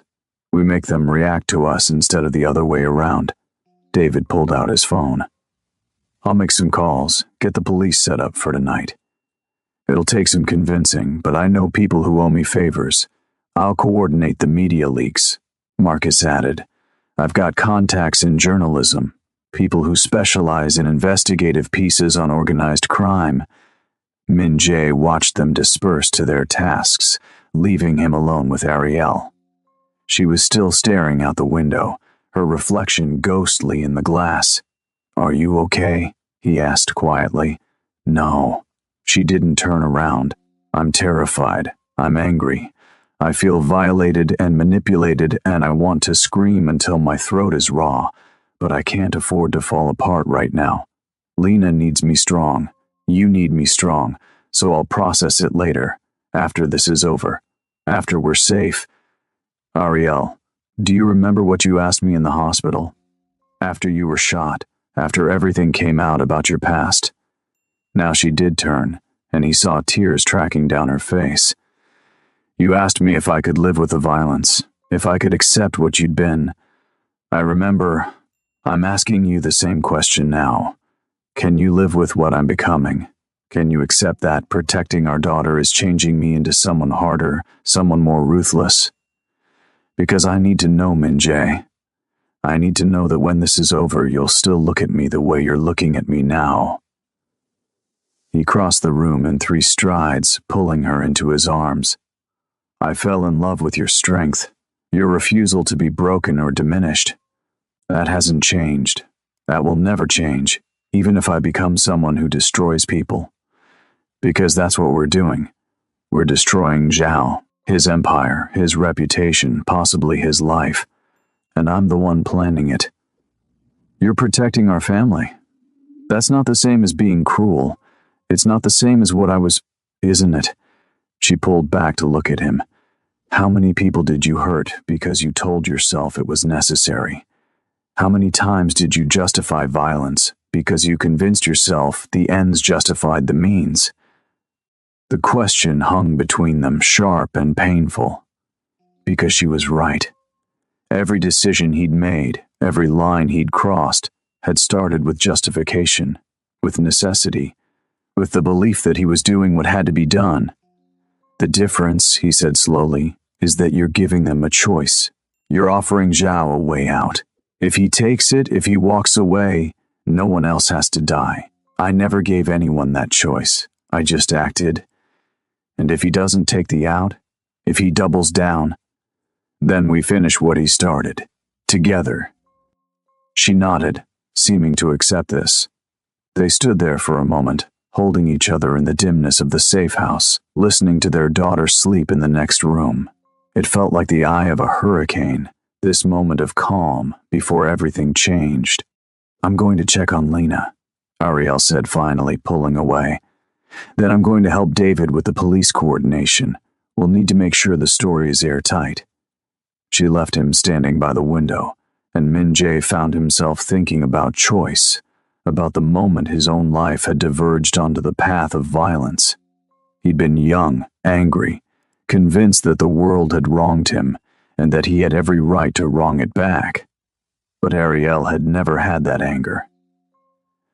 S1: We make them react to us instead of the other way around. David pulled out his phone. I'll make some calls, get the police set up for tonight. It'll take some convincing, but I know people who owe me favors. I'll coordinate the media leaks," Marcus added. "I've got contacts in journalism, people who specialize in investigative pieces on organized crime." Min Jae watched them disperse to their tasks, leaving him alone with Ariel. She was still staring out the window, her reflection ghostly in the glass. "Are you okay?" he asked quietly. "No." She didn't turn around. "I'm terrified. I'm angry. I feel violated and manipulated, and I want to scream until my throat is raw, but I can't afford to fall apart right now. Lena needs me strong. You need me strong, so I'll process it later, after this is over, after we're safe." "Ariel, do you remember what you asked me in the hospital? After you were shot, after everything came out about your past?" Now she did turn, and he saw tears tracking down her face. "You asked me if I could live with the violence, if I could accept what you'd been. I remember. I'm asking you the same question now. Can you live with what I'm becoming? Can you accept that protecting our daughter is changing me into someone harder, someone more ruthless? Because I need to know, Min Jae. I need to know that when this is over, you'll still look at me the way you're looking at me now." He crossed the room in 3 strides, pulling her into his arms. "I fell in love with your strength, your refusal to be broken or diminished. That hasn't changed. That will never change, even if I become someone who destroys people. Because that's what we're doing. We're destroying Zhao, his empire, his reputation, possibly his life. And I'm the one planning it. You're protecting our family. That's not the same as being cruel. It's not the same as what I was, isn't it?" She pulled back to look at him. "How many people did you hurt because you told yourself it was necessary? How many times did you justify violence because you convinced yourself the ends justified the means?" The question hung between them, sharp and painful. Because she was right. Every decision he'd made, every line he'd crossed, had started with justification, with necessity, with the belief that he was doing what had to be done. "The difference," he said slowly, "is that you're giving them a choice. You're offering Zhao a way out. If he takes it, if he walks away, no one else has to die. I never gave anyone that choice. I just acted. And if he doesn't take the out, if he doubles down, then we finish what he started. Together." She nodded, seeming to accept this. They stood there for a moment, holding each other in the dimness of the safe house, listening to their daughter sleep in the next room. It felt like the eye of a hurricane, this moment of calm before everything changed. "I'm going to check on Lena," Ariel said finally, pulling away. "Then I'm going to help David with the police coordination. We'll need to make sure the story is airtight." She left him standing by the window, and Min Jae found himself thinking about choice, about the moment his own life had diverged onto the path of violence. He'd been young, angry, convinced that the world had wronged him, and that he had every right to wrong it back. But Ariel had never had that anger.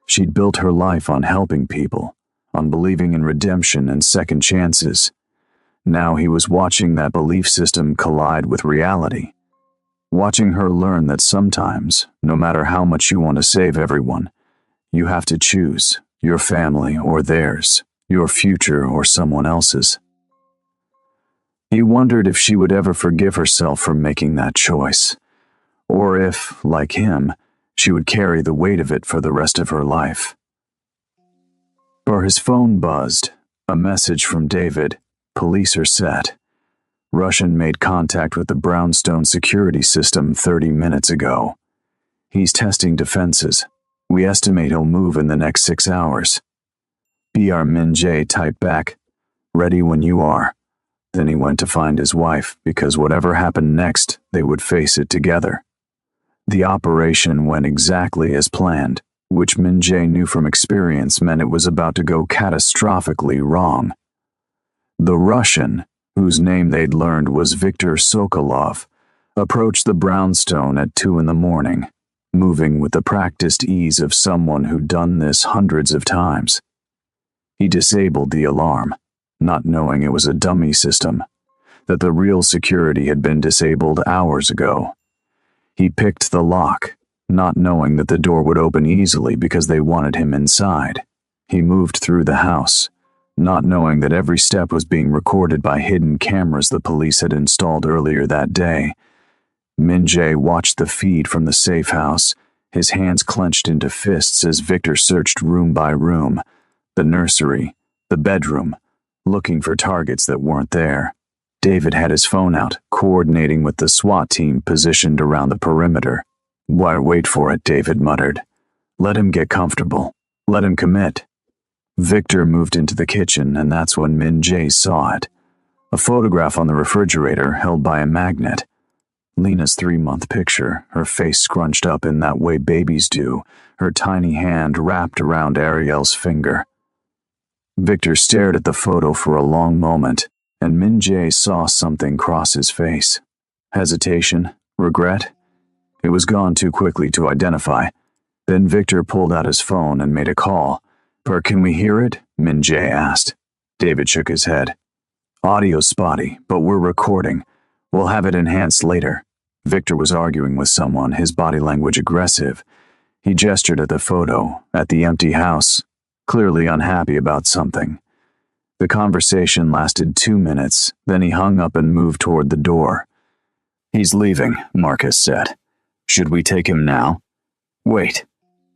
S1: She'd built her life on helping people, on believing in redemption and second chances. Now he was watching that belief system collide with reality, watching her learn that sometimes, no matter how much you want to save everyone, you have to choose your family or theirs, your future or someone else's. He wondered if she would ever forgive herself for making that choice, or if, like him, she would carry the weight of it for the rest of her life. For his phone buzzed, a message from David. "Police are set. Russian made contact with the Brownstone security system 30 minutes ago. He's testing defenses. We estimate he'll move in the next 6 hours." PR Min Jae typed back, "Ready when you are." Then he went to find his wife, because whatever happened next, they would face it together. The operation went exactly as planned, which Min Jae knew from experience meant it was about to go catastrophically wrong. The Russian, whose name they'd learned was Viktor Sokolov, approached the brownstone at 2 a.m, moving with the practiced ease of someone who'd done this hundreds of times. He disabled the alarm, not knowing it was a dummy system, that the real security had been disabled hours ago. He picked the lock, not knowing that the door would open easily because they wanted him inside. He moved through the house, not knowing that every step was being recorded by hidden cameras the police had installed earlier that day. Min-jae watched the feed from the safe house, his hands clenched into fists as Victor searched room by room, the nursery, the bedroom, looking for targets that weren't there. David had his phone out, coordinating with the SWAT team positioned around the perimeter. "Why wait for it?" David muttered. "Let him get comfortable. Let him commit." Victor moved into the kitchen, and that's when Min-jae saw it. A photograph on the refrigerator held by a magnet. Lena's 3-month picture, her face scrunched up in that way babies do, her tiny hand wrapped around Ariel's finger. Victor stared at the photo for a long moment, and Min-jae saw something cross his face. Hesitation, regret. It was gone too quickly to identify. Then Victor pulled out his phone and made a call. "Can we hear it?" Min-jae asked. David shook his head. "Audio's spotty, but we're recording. We'll have it enhanced later." Victor was arguing with someone, his body language aggressive. He gestured at the photo, at the empty house, clearly unhappy about something. The conversation lasted 2 minutes, then he hung up and moved toward the door. "He's leaving," Marcus said. "Should we take him now?" "Wait."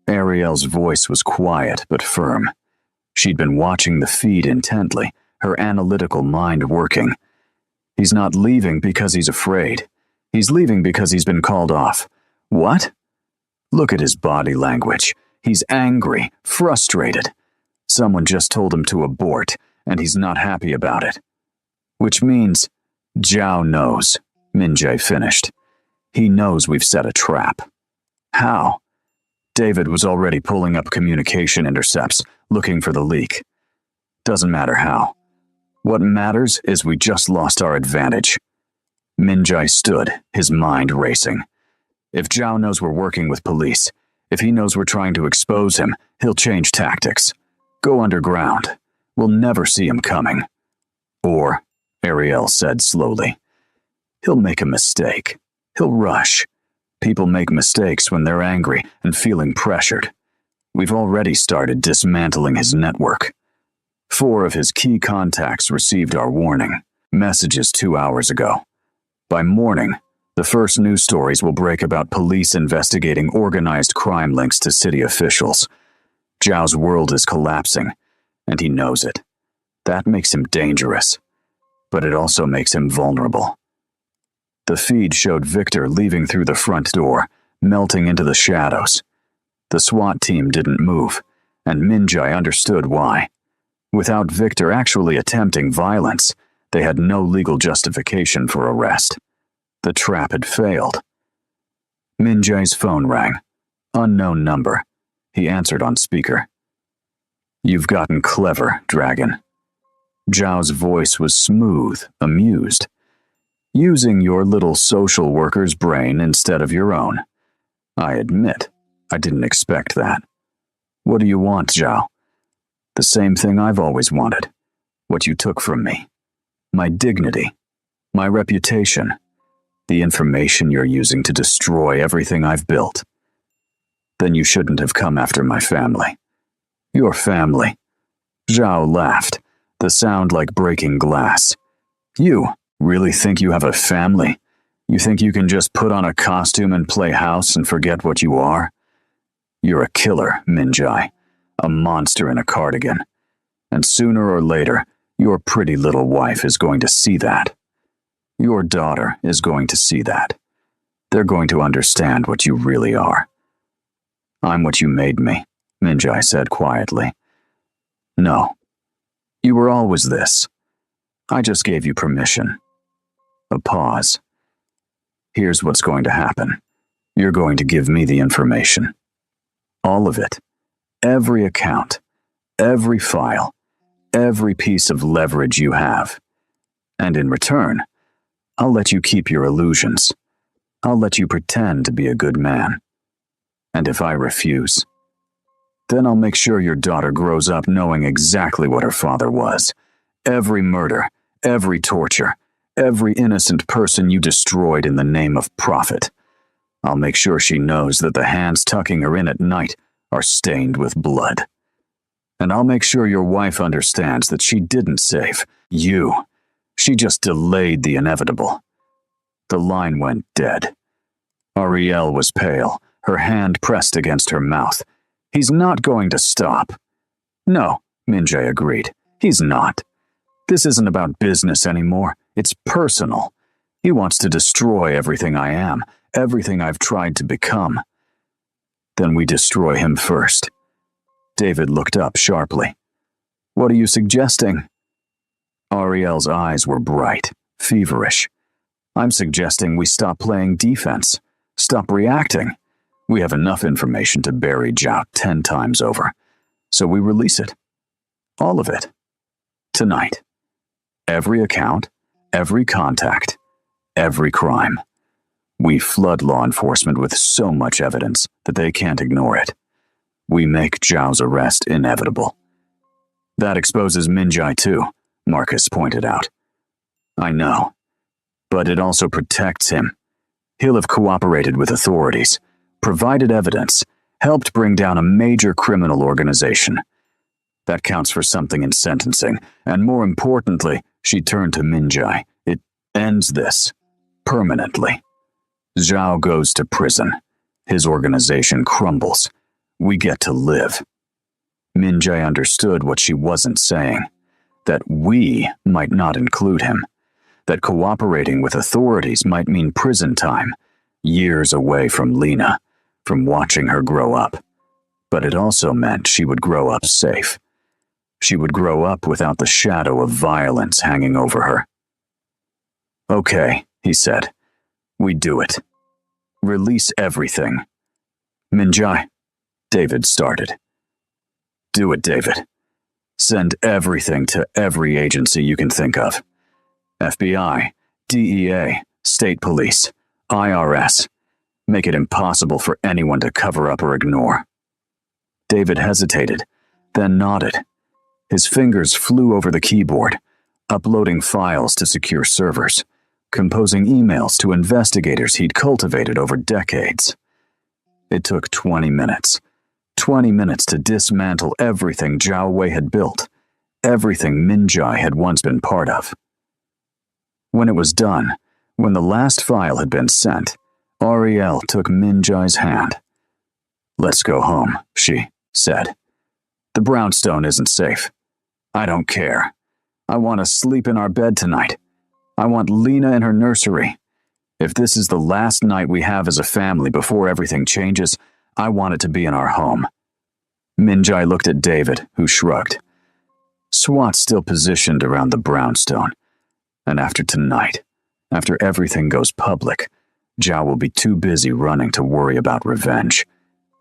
S1: Ariel's voice was quiet but firm. She'd been watching the feed intently, her analytical mind working. "He's not leaving because he's afraid. He's leaving because he's been called off." "What?" "Look at his body language. He's angry, frustrated. Someone just told him to abort, and he's not happy about it." "Which means Zhao knows," Min-jae finished. "He knows we've set a trap." "How?" "David was already pulling up communication intercepts, looking for the leak. Doesn't matter how. What matters is we just lost our advantage." Min-jae stood, his mind racing. "If Zhao knows we're working with police, if he knows we're trying to expose him, he'll change tactics. Go underground. We'll never see him coming." "Or," Ariel said slowly, "he'll make a mistake. He'll rush. People make mistakes when they're angry and feeling pressured. We've already started dismantling his network. 4 of his key contacts received our warning, messages 2 hours ago. By morning, the first news stories will break about police investigating organized crime links to city officials. Zhao's world is collapsing, and he knows it. That makes him dangerous, but it also makes him vulnerable." The feed showed Victor leaving through the front door, melting into the shadows. The SWAT team didn't move, and Min-jae understood why. Without Victor actually attempting violence, they had no legal justification for arrest. The trap had failed. Min-jae's phone rang. Unknown number. He answered on speaker. "You've gotten clever, Dragon." Zhao's voice was smooth, amused. "Using your little social worker's brain instead of your own. I admit, I didn't expect that. What do you want, Zhao?" "The same thing I've always wanted. What you took from me. My dignity. My reputation. The information you're using to destroy everything I've built. Then you shouldn't have come after my family." "Your family?" Zhao laughed, the sound like breaking glass. "You really think you have a family? You think you can just put on a costume and play house and forget what you are? You're a killer, Min-jae, a monster in a cardigan. And sooner or later, your pretty little wife is going to see that. Your daughter is going to see that. They're going to understand what you really are." "I'm what you made me," Min-jae said quietly. "No. You were always this. I just gave you permission." A pause. "Here's what's going to happen. You're going to give me the information. All of it. Every account. Every file. Every piece of leverage you have. And in return, I'll let you keep your illusions. I'll let you pretend to be a good man. And if I refuse, then I'll make sure your daughter grows up knowing exactly what her father was. every murder, every torture, every innocent person you destroyed in the name of profit. I'll make sure she knows that the hands tucking her in at night are stained with blood. And I'll make sure your wife understands that she didn't save you. She just delayed the inevitable. The line went dead. Ariel was pale, her hand pressed against her mouth. He's not going to stop. No, Min-jae agreed. He's not. This isn't about business anymore. It's personal. He wants to destroy everything I am, everything I've tried to become. Then we destroy him first. David looked up sharply. What are you suggesting? Ariel's eyes were bright, feverish. I'm suggesting we stop playing defense. Stop reacting. We have enough information to bury Zhao 10 times over. So we release it. All of it. Tonight. Every account, every contact, every crime. We flood law enforcement with so much evidence that they can't ignore it. We make Zhao's arrest inevitable. That exposes Min-jae too, Marcus pointed out. I know. But it also protects him. He'll have cooperated with authorities, provided evidence, helped bring down a major criminal organization. That counts for something in sentencing, and more importantly, she turned to Min-jae. It ends this. Permanently. Zhao goes to prison. His organization crumbles. We get to live. Min-jae understood what she wasn't saying. That we might not include him. That cooperating with authorities might mean prison time, years away from Lena, from watching her grow up. But it also meant she would grow up safe. She would grow up without the shadow of violence hanging over her. Okay, he said. We do it. Release everything. Min-jae, David started. Do it, David. Send everything to every agency you can think of. FBI, DEA, State Police, IRS. Make it impossible for anyone to cover up or ignore. David hesitated, then nodded. His fingers flew over the keyboard, uploading files to secure servers, composing emails to investigators he'd cultivated over decades. It took 20 minutes. 20 minutes to dismantle everything Zhao Wei had built, everything Min-jae had once been part of. When it was done, when the last file had been sent, Ariel took Min-jae's hand. Let's go home, she said. The brownstone isn't safe. I don't care. I want to sleep in our bed tonight. I want Lena in her nursery. If this is the last night we have as a family before everything changes, I want it to be in our home. Min-jae looked at David, who shrugged. SWAT's still positioned around the brownstone. And after tonight, after everything goes public, Zhao will be too busy running to worry about revenge.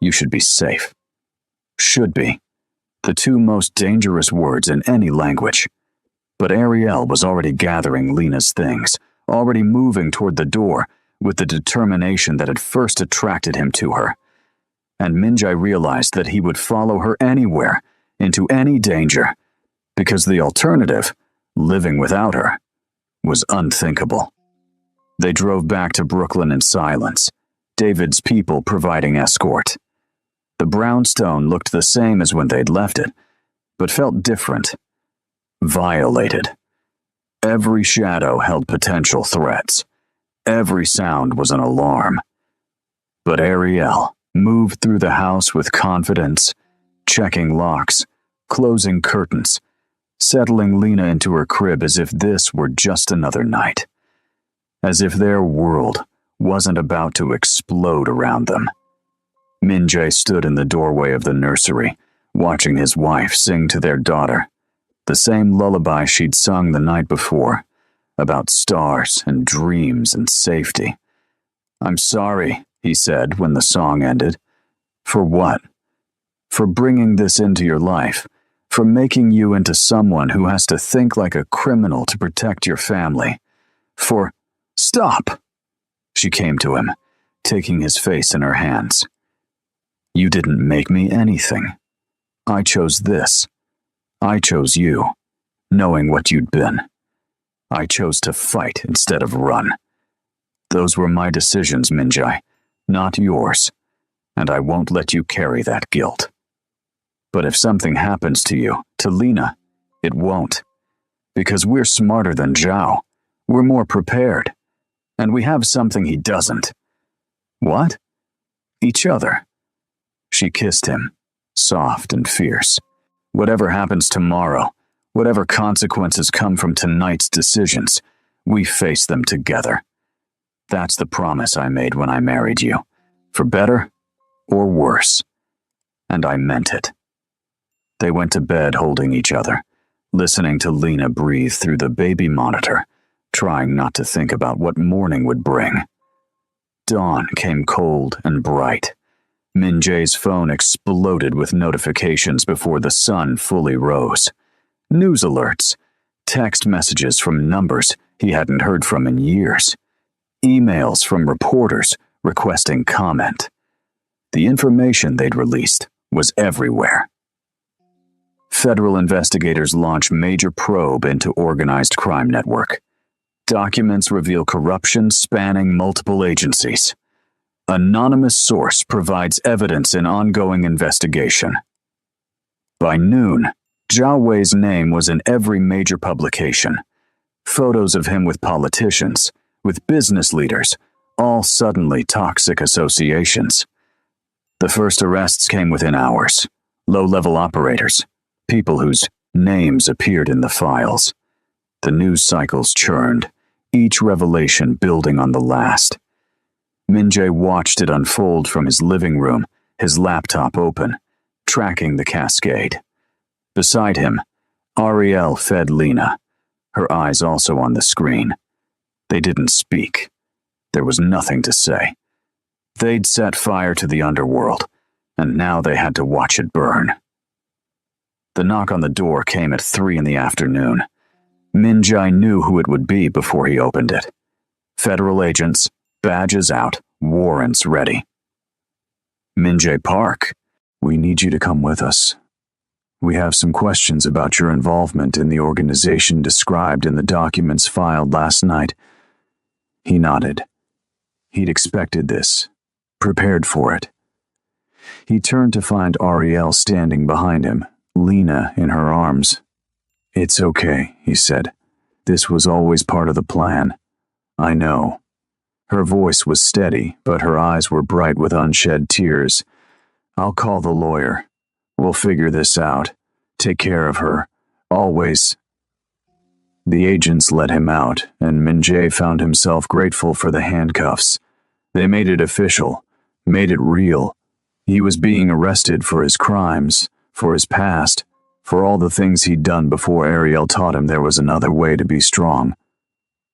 S1: You should be safe. Should be. The two most dangerous words in any language. But Ariel was already gathering Lena's things, already moving toward the door with the determination that had first attracted him to her. And Min-jae realized that he would follow her anywhere, into any danger, because the alternative, living without her, was unthinkable. They drove back to Brooklyn in silence, David's people providing escort. The brownstone looked the same as when they'd left it, but felt different. Violated. Every shadow held potential threats. Every sound was an alarm. But Ariel moved through the house with confidence, checking locks, closing curtains, settling Lena into her crib as if this were just another night. As if their world wasn't about to explode around them. Min-jae stood in the doorway of the nursery, watching his wife sing to their daughter, the same lullaby she'd sung the night before, about stars and dreams and safety. I'm sorry, he said when the song ended. For what? For bringing this into your life, for making you into someone who has to think like a criminal to protect your family. For, stop! She came to him, taking his face in her hands. You didn't make me anything. I chose this. I chose you. knowing what you'd been. I chose to fight instead of run. Those were my decisions, Minjai, not yours, and I won't let you carry that guilt. But if something happens to you, to Lena, it won't. Because we're smarter than Zhao. We're more prepared. And we have something he doesn't. What? Each other. She kissed him, soft and fierce. Whatever happens tomorrow, whatever consequences come from tonight's decisions, we face them together. That's the promise I made when I married you. For better or worse. And I meant it. They went to bed holding each other, listening to Lena breathe through the baby monitor, trying not to think about what morning would bring. Dawn came cold and bright. Min-jae's phone exploded with notifications before the sun fully rose. News alerts, text messages from numbers he hadn't heard from in years, emails from reporters requesting comment. The information they'd released was everywhere. Federal investigators launch major probe into organized crime network. Documents reveal corruption spanning multiple agencies. Anonymous source provides evidence in ongoing investigation. By noon, Zhao Wei's name was in every major publication. Photos of him with politicians, with business leaders, all suddenly toxic associations. The first arrests came within hours. Low-level operators, people whose names appeared in the files. The news cycles churned, each revelation building on the last. Min-jae watched it unfold from his living room, his laptop open, tracking the cascade. Beside him, Ariel fed Lena, her eyes also on the screen. They didn't speak. There was nothing to say. They'd set fire to the underworld, and now they had to watch it burn. The knock on the door came at 3 in the afternoon. Min-jae knew who it would be before he opened it. Federal agents, badges out, warrants ready. Min-jae Park, we need you to come with us. We have some questions about your involvement in the organization described in the documents filed last night. He nodded. He'd expected this, prepared for it. He turned to find Ariel standing behind him, Lena in her arms. It's okay, he said. This was always part of the plan. I know. Her voice was steady, but her eyes were bright with unshed tears. I'll call the lawyer. We'll figure this out. Take care of her. Always. The agents let him out, and Min-jae found himself grateful for the handcuffs. They made it official, made it real. He was being arrested for his crimes, for his past, for all the things he'd done before Ariel taught him there was another way to be strong.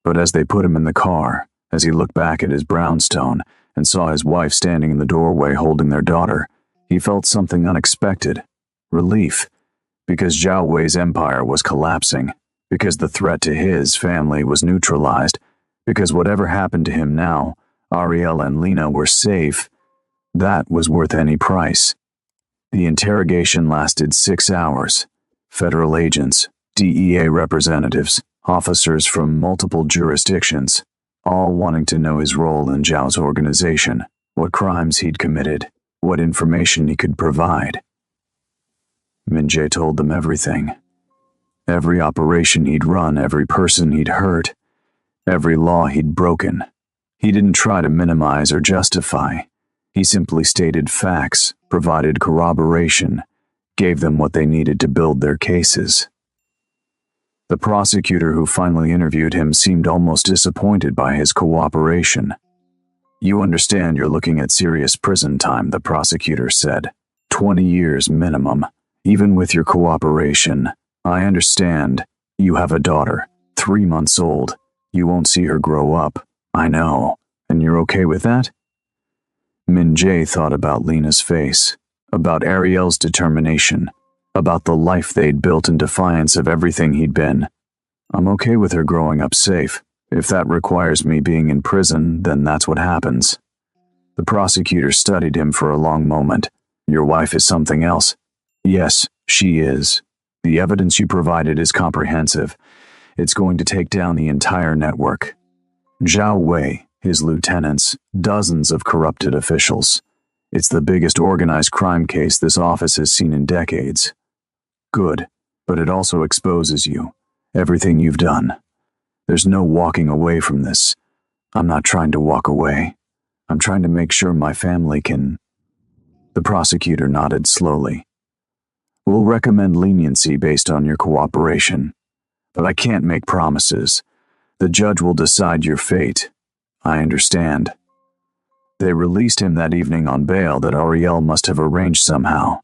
S1: But as they put him in the car, as he looked back at his brownstone and saw his wife standing in the doorway holding their daughter, he felt something unexpected. Relief. Because Zhao Wei's empire was collapsing. Because the threat to his family was neutralized. Because whatever happened to him now, Ariel and Lena were safe. That was worth any price. The interrogation lasted 6 hours. Federal agents, DEA representatives, officers from multiple jurisdictions, all wanting to know his role in Zhao's organization, what crimes he'd committed, what information he could provide. Min-jae told them everything. Every operation he'd run, every person he'd hurt, every law he'd broken. He didn't try to minimize or justify. He simply stated facts, provided corroboration, gave them what they needed to build their cases. The prosecutor who finally interviewed him seemed almost disappointed by his cooperation. You understand you're looking at serious prison time, the prosecutor said. 20 years minimum, even with your cooperation. I understand. You have a daughter, 3 months old. You won't see her grow up. I know. And you're okay with that? Min-jae thought about Lena's face, about Ariel's determination, about the life they'd built in defiance of everything he'd been. I'm okay with her growing up safe. If that requires me being in prison, then that's what happens. The prosecutor studied him for a long moment. Your wife is something else. Yes, she is. The evidence you provided is comprehensive. It's going to take down the entire network. Zhao Wei, his lieutenants, dozens of corrupted officials. It's the biggest organized crime case this office has seen in decades. Good, but it also exposes you. Everything you've done. There's no walking away from this. I'm not trying to walk away. I'm trying to make sure my family can... The prosecutor nodded slowly. We'll recommend leniency based on your cooperation. But I can't make promises. The judge will decide your fate. I understand. They released him that evening on bail that Ariel must have arranged somehow.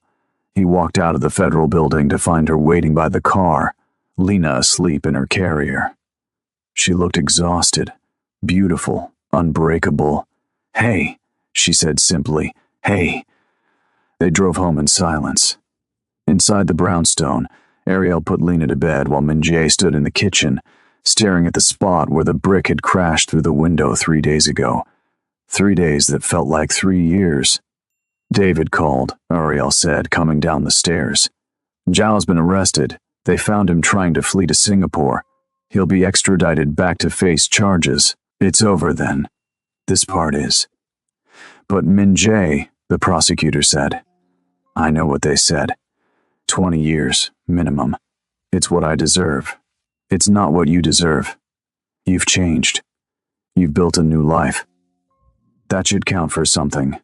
S1: He walked out of the federal building to find her waiting by the car, Lena asleep in her carrier. She looked exhausted, beautiful, unbreakable. "Hey," she said simply, "hey." They drove home in silence. Inside the brownstone, Ariel put Lena to bed while Min-jae stood in the kitchen, staring at the spot where the brick had crashed through the window 3 days ago. 3 days that felt like 3 years. "David called," Ariel said, coming down the stairs. "Zhao's been arrested. They found him trying to flee to Singapore. He'll be extradited back to face charges. It's over then. This part is." "But Min-jae," the prosecutor said. "I know what they said. 20 years, minimum. It's what I deserve. It's not what you deserve. You've changed. You've built a new life. That should count for something."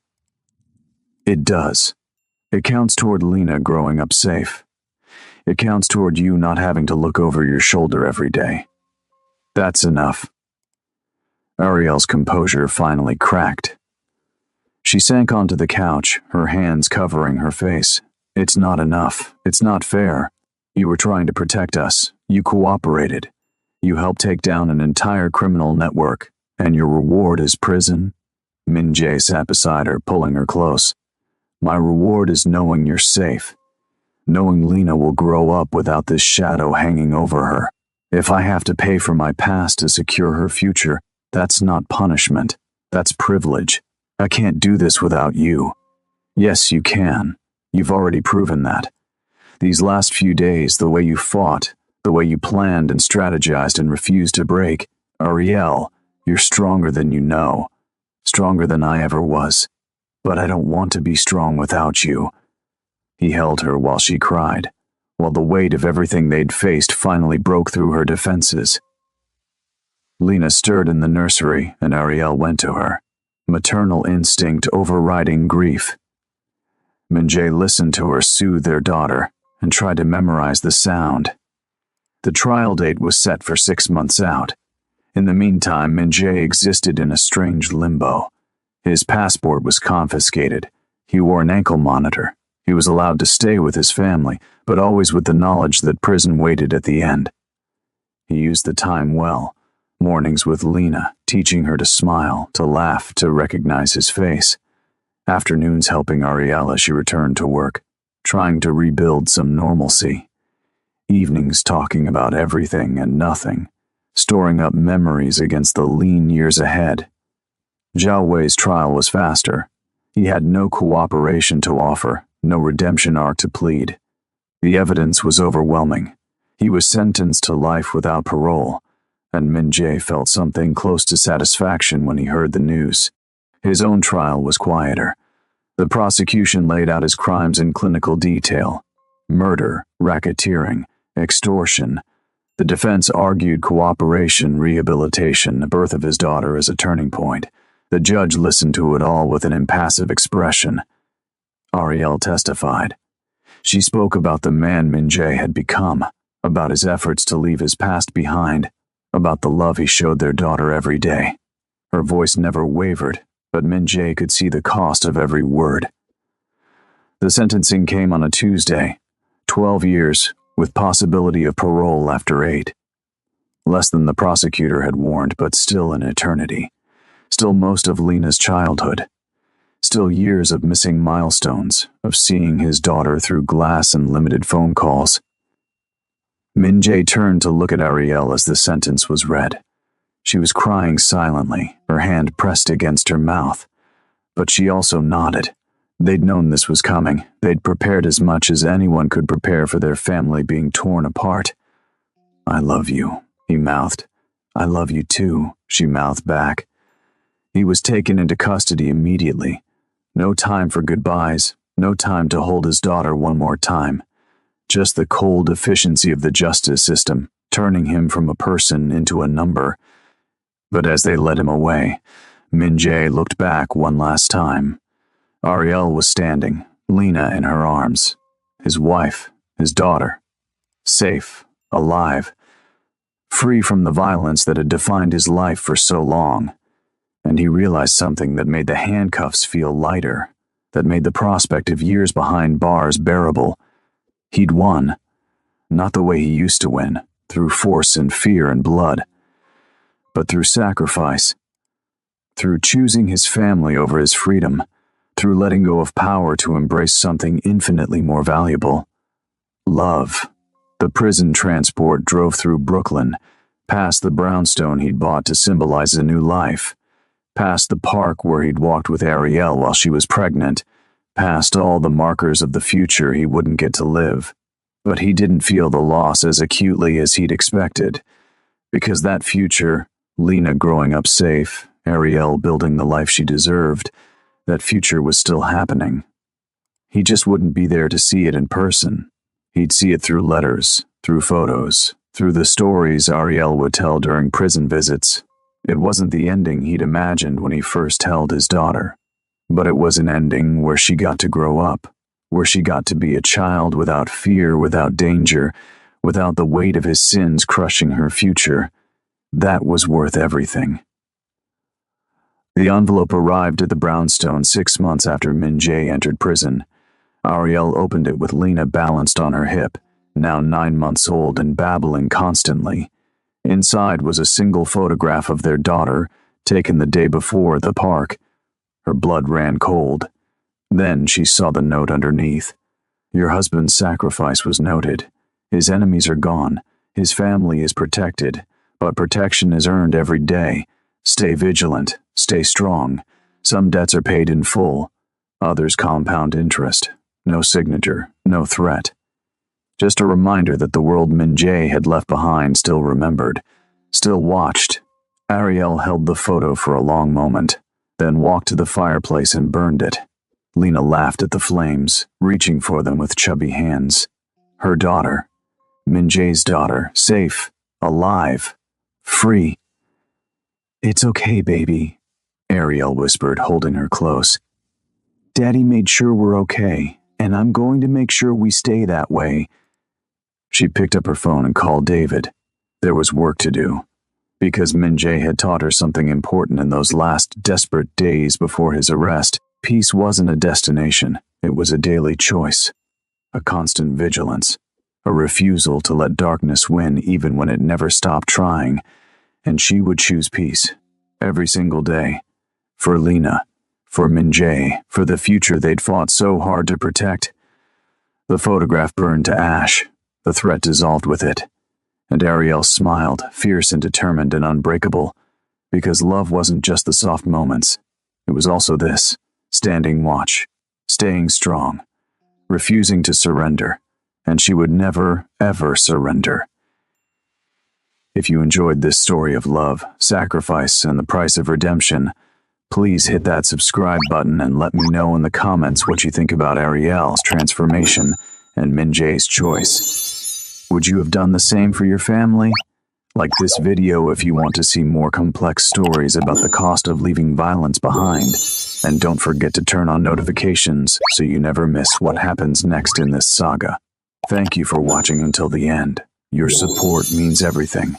S1: It does. It counts toward Lena growing up safe. It counts toward you not having to look over your shoulder every day. That's enough. Ariel's composure finally cracked. She sank onto the couch, her hands covering her face. "It's not enough. It's not fair. You were trying to protect us. You cooperated. You helped take down an entire criminal network, and your reward is prison?" Min-jae sat beside her, pulling her close. "My reward is knowing you're safe. Knowing Lena will grow up without this shadow hanging over her. If I have to pay for my past to secure her future, that's not punishment. That's privilege. I can't do this without you." "Yes, you can. You've already proven that. These last few days, the way you fought, the way you planned and strategized and refused to break. Ariel, you're stronger than you know. Stronger than I ever was. But I don't want to be strong without you." He held her while she cried, while the weight of everything they'd faced finally broke through her defenses. Lena stirred in the nursery, and Ariel went to her, maternal instinct overriding grief. Min-jae listened to her soothe their daughter and tried to memorize the sound. The trial date was set for 6 months out. In the meantime, Min-jae existed in a strange limbo. His passport was confiscated. He wore an ankle monitor. He was allowed to stay with his family, but always with the knowledge that prison waited at the end. He used the time well. Mornings with Lena, teaching her to smile, to laugh, to recognize his face. Afternoons helping Ariel as she returned to work, trying to rebuild some normalcy. Evenings talking about everything and nothing, storing up memories against the lean years ahead. Zhao Wei's trial was faster. He had no cooperation to offer, no redemption arc to plead. The evidence was overwhelming. He was sentenced to life without parole, and Min-jae felt something close to satisfaction when he heard the news. His own trial was quieter. The prosecution laid out his crimes in clinical detail. Murder, racketeering, extortion. The defense argued cooperation, rehabilitation, the birth of his daughter as a turning point. The judge listened to it all with an impassive expression. Ariel testified. She spoke about the man Min-jae had become, about his efforts to leave his past behind, about the love he showed their daughter every day. Her voice never wavered, but Min-jae could see the cost of every word. The sentencing came on a Tuesday. 12 years, with possibility of parole after 8. Less than the prosecutor had warned, but still an eternity. Still most of Lena's childhood. Still years of missing milestones, of seeing his daughter through glass and limited phone calls. Min-jae turned to look at Ariel as the sentence was read. She was crying silently, her hand pressed against her mouth. But she also nodded, They'd known this was coming. They'd prepared as much as anyone could prepare for their family being torn apart. "I love you," he mouthed. "I love you too," she mouthed back. He was taken into custody immediately. No time for goodbyes, no time to hold his daughter one more time. Just the cold efficiency of the justice system, turning him from a person into a number. But as they led him away, Min-jae looked back one last time. Ariel was standing, Lena in her arms. His wife, his daughter. Safe, alive. Free from the violence that had defined his life for so long. And he realized something that made the handcuffs feel lighter, that made the prospect of years behind bars bearable. He'd won. Not the way he used to win, through force and fear and blood, but through sacrifice. Through choosing his family over his freedom, through letting go of power to embrace something infinitely more valuable. Love. The prison transport drove through Brooklyn, past the brownstone he'd bought to symbolize a new life, past the park where he'd walked with Ariel while she was pregnant, past all the markers of the future he wouldn't get to live. But he didn't feel the loss as acutely as he'd expected, because that future, Lena growing up safe, Ariel building the life she deserved, that future was still happening. He just wouldn't be there to see it in person. He'd see it through letters, through photos, through the stories Ariel would tell during prison visits. It wasn't the ending he'd imagined when he first held his daughter, but it was an ending where she got to grow up, where she got to be a child without fear, without danger, without the weight of his sins crushing her future. That was worth everything. The envelope arrived at the brownstone 6 months after Min-jae entered prison. Ariel opened it with Lena balanced on her hip, now 9 months old and babbling constantly. Inside was a single photograph of their daughter, taken the day before at the park. Her blood ran cold. Then she saw the note underneath. "Your husband's sacrifice was noted. His enemies are gone. His family is protected, but protection is earned every day. Stay vigilant. Stay strong. Some debts are paid in full. Others compound interest. No signature. No threat." Just a reminder that the world Min-jae had left behind still remembered, still watched. Ariel held the photo for a long moment, then walked to the fireplace and burned it. Lena laughed at the flames, reaching for them with chubby hands. Her daughter, Min-jae's daughter, safe, alive, free. "It's okay, baby," Ariel whispered, holding her close. "Daddy made sure we're okay, and I'm going to make sure we stay that way." She picked up her phone and called David. There was work to do, because Min-jae had taught her something important in those last desperate days before his arrest. Peace wasn't a destination, it was a daily choice, a constant vigilance, a refusal to let darkness win even when it never stopped trying, and she would choose peace, every single day, for Lena, for Min-jae, for the future they'd fought so hard to protect. The photograph burned to ash, the threat dissolved with it, and Ariel smiled, fierce and determined and unbreakable, because love wasn't just the soft moments, it was also this, standing watch, staying strong, refusing to surrender, and she would never, ever surrender. If you enjoyed this story of love, sacrifice, and the price of redemption, please hit that subscribe button and let me know in the comments what you think about Ariel's transformation and Min-jae's choice. Would you have done the same for your family? Like this video if you want to see more complex stories about the cost of leaving violence behind. And don't forget to turn on notifications so you never miss what happens next in this saga. Thank you for watching until the end. Your support means everything.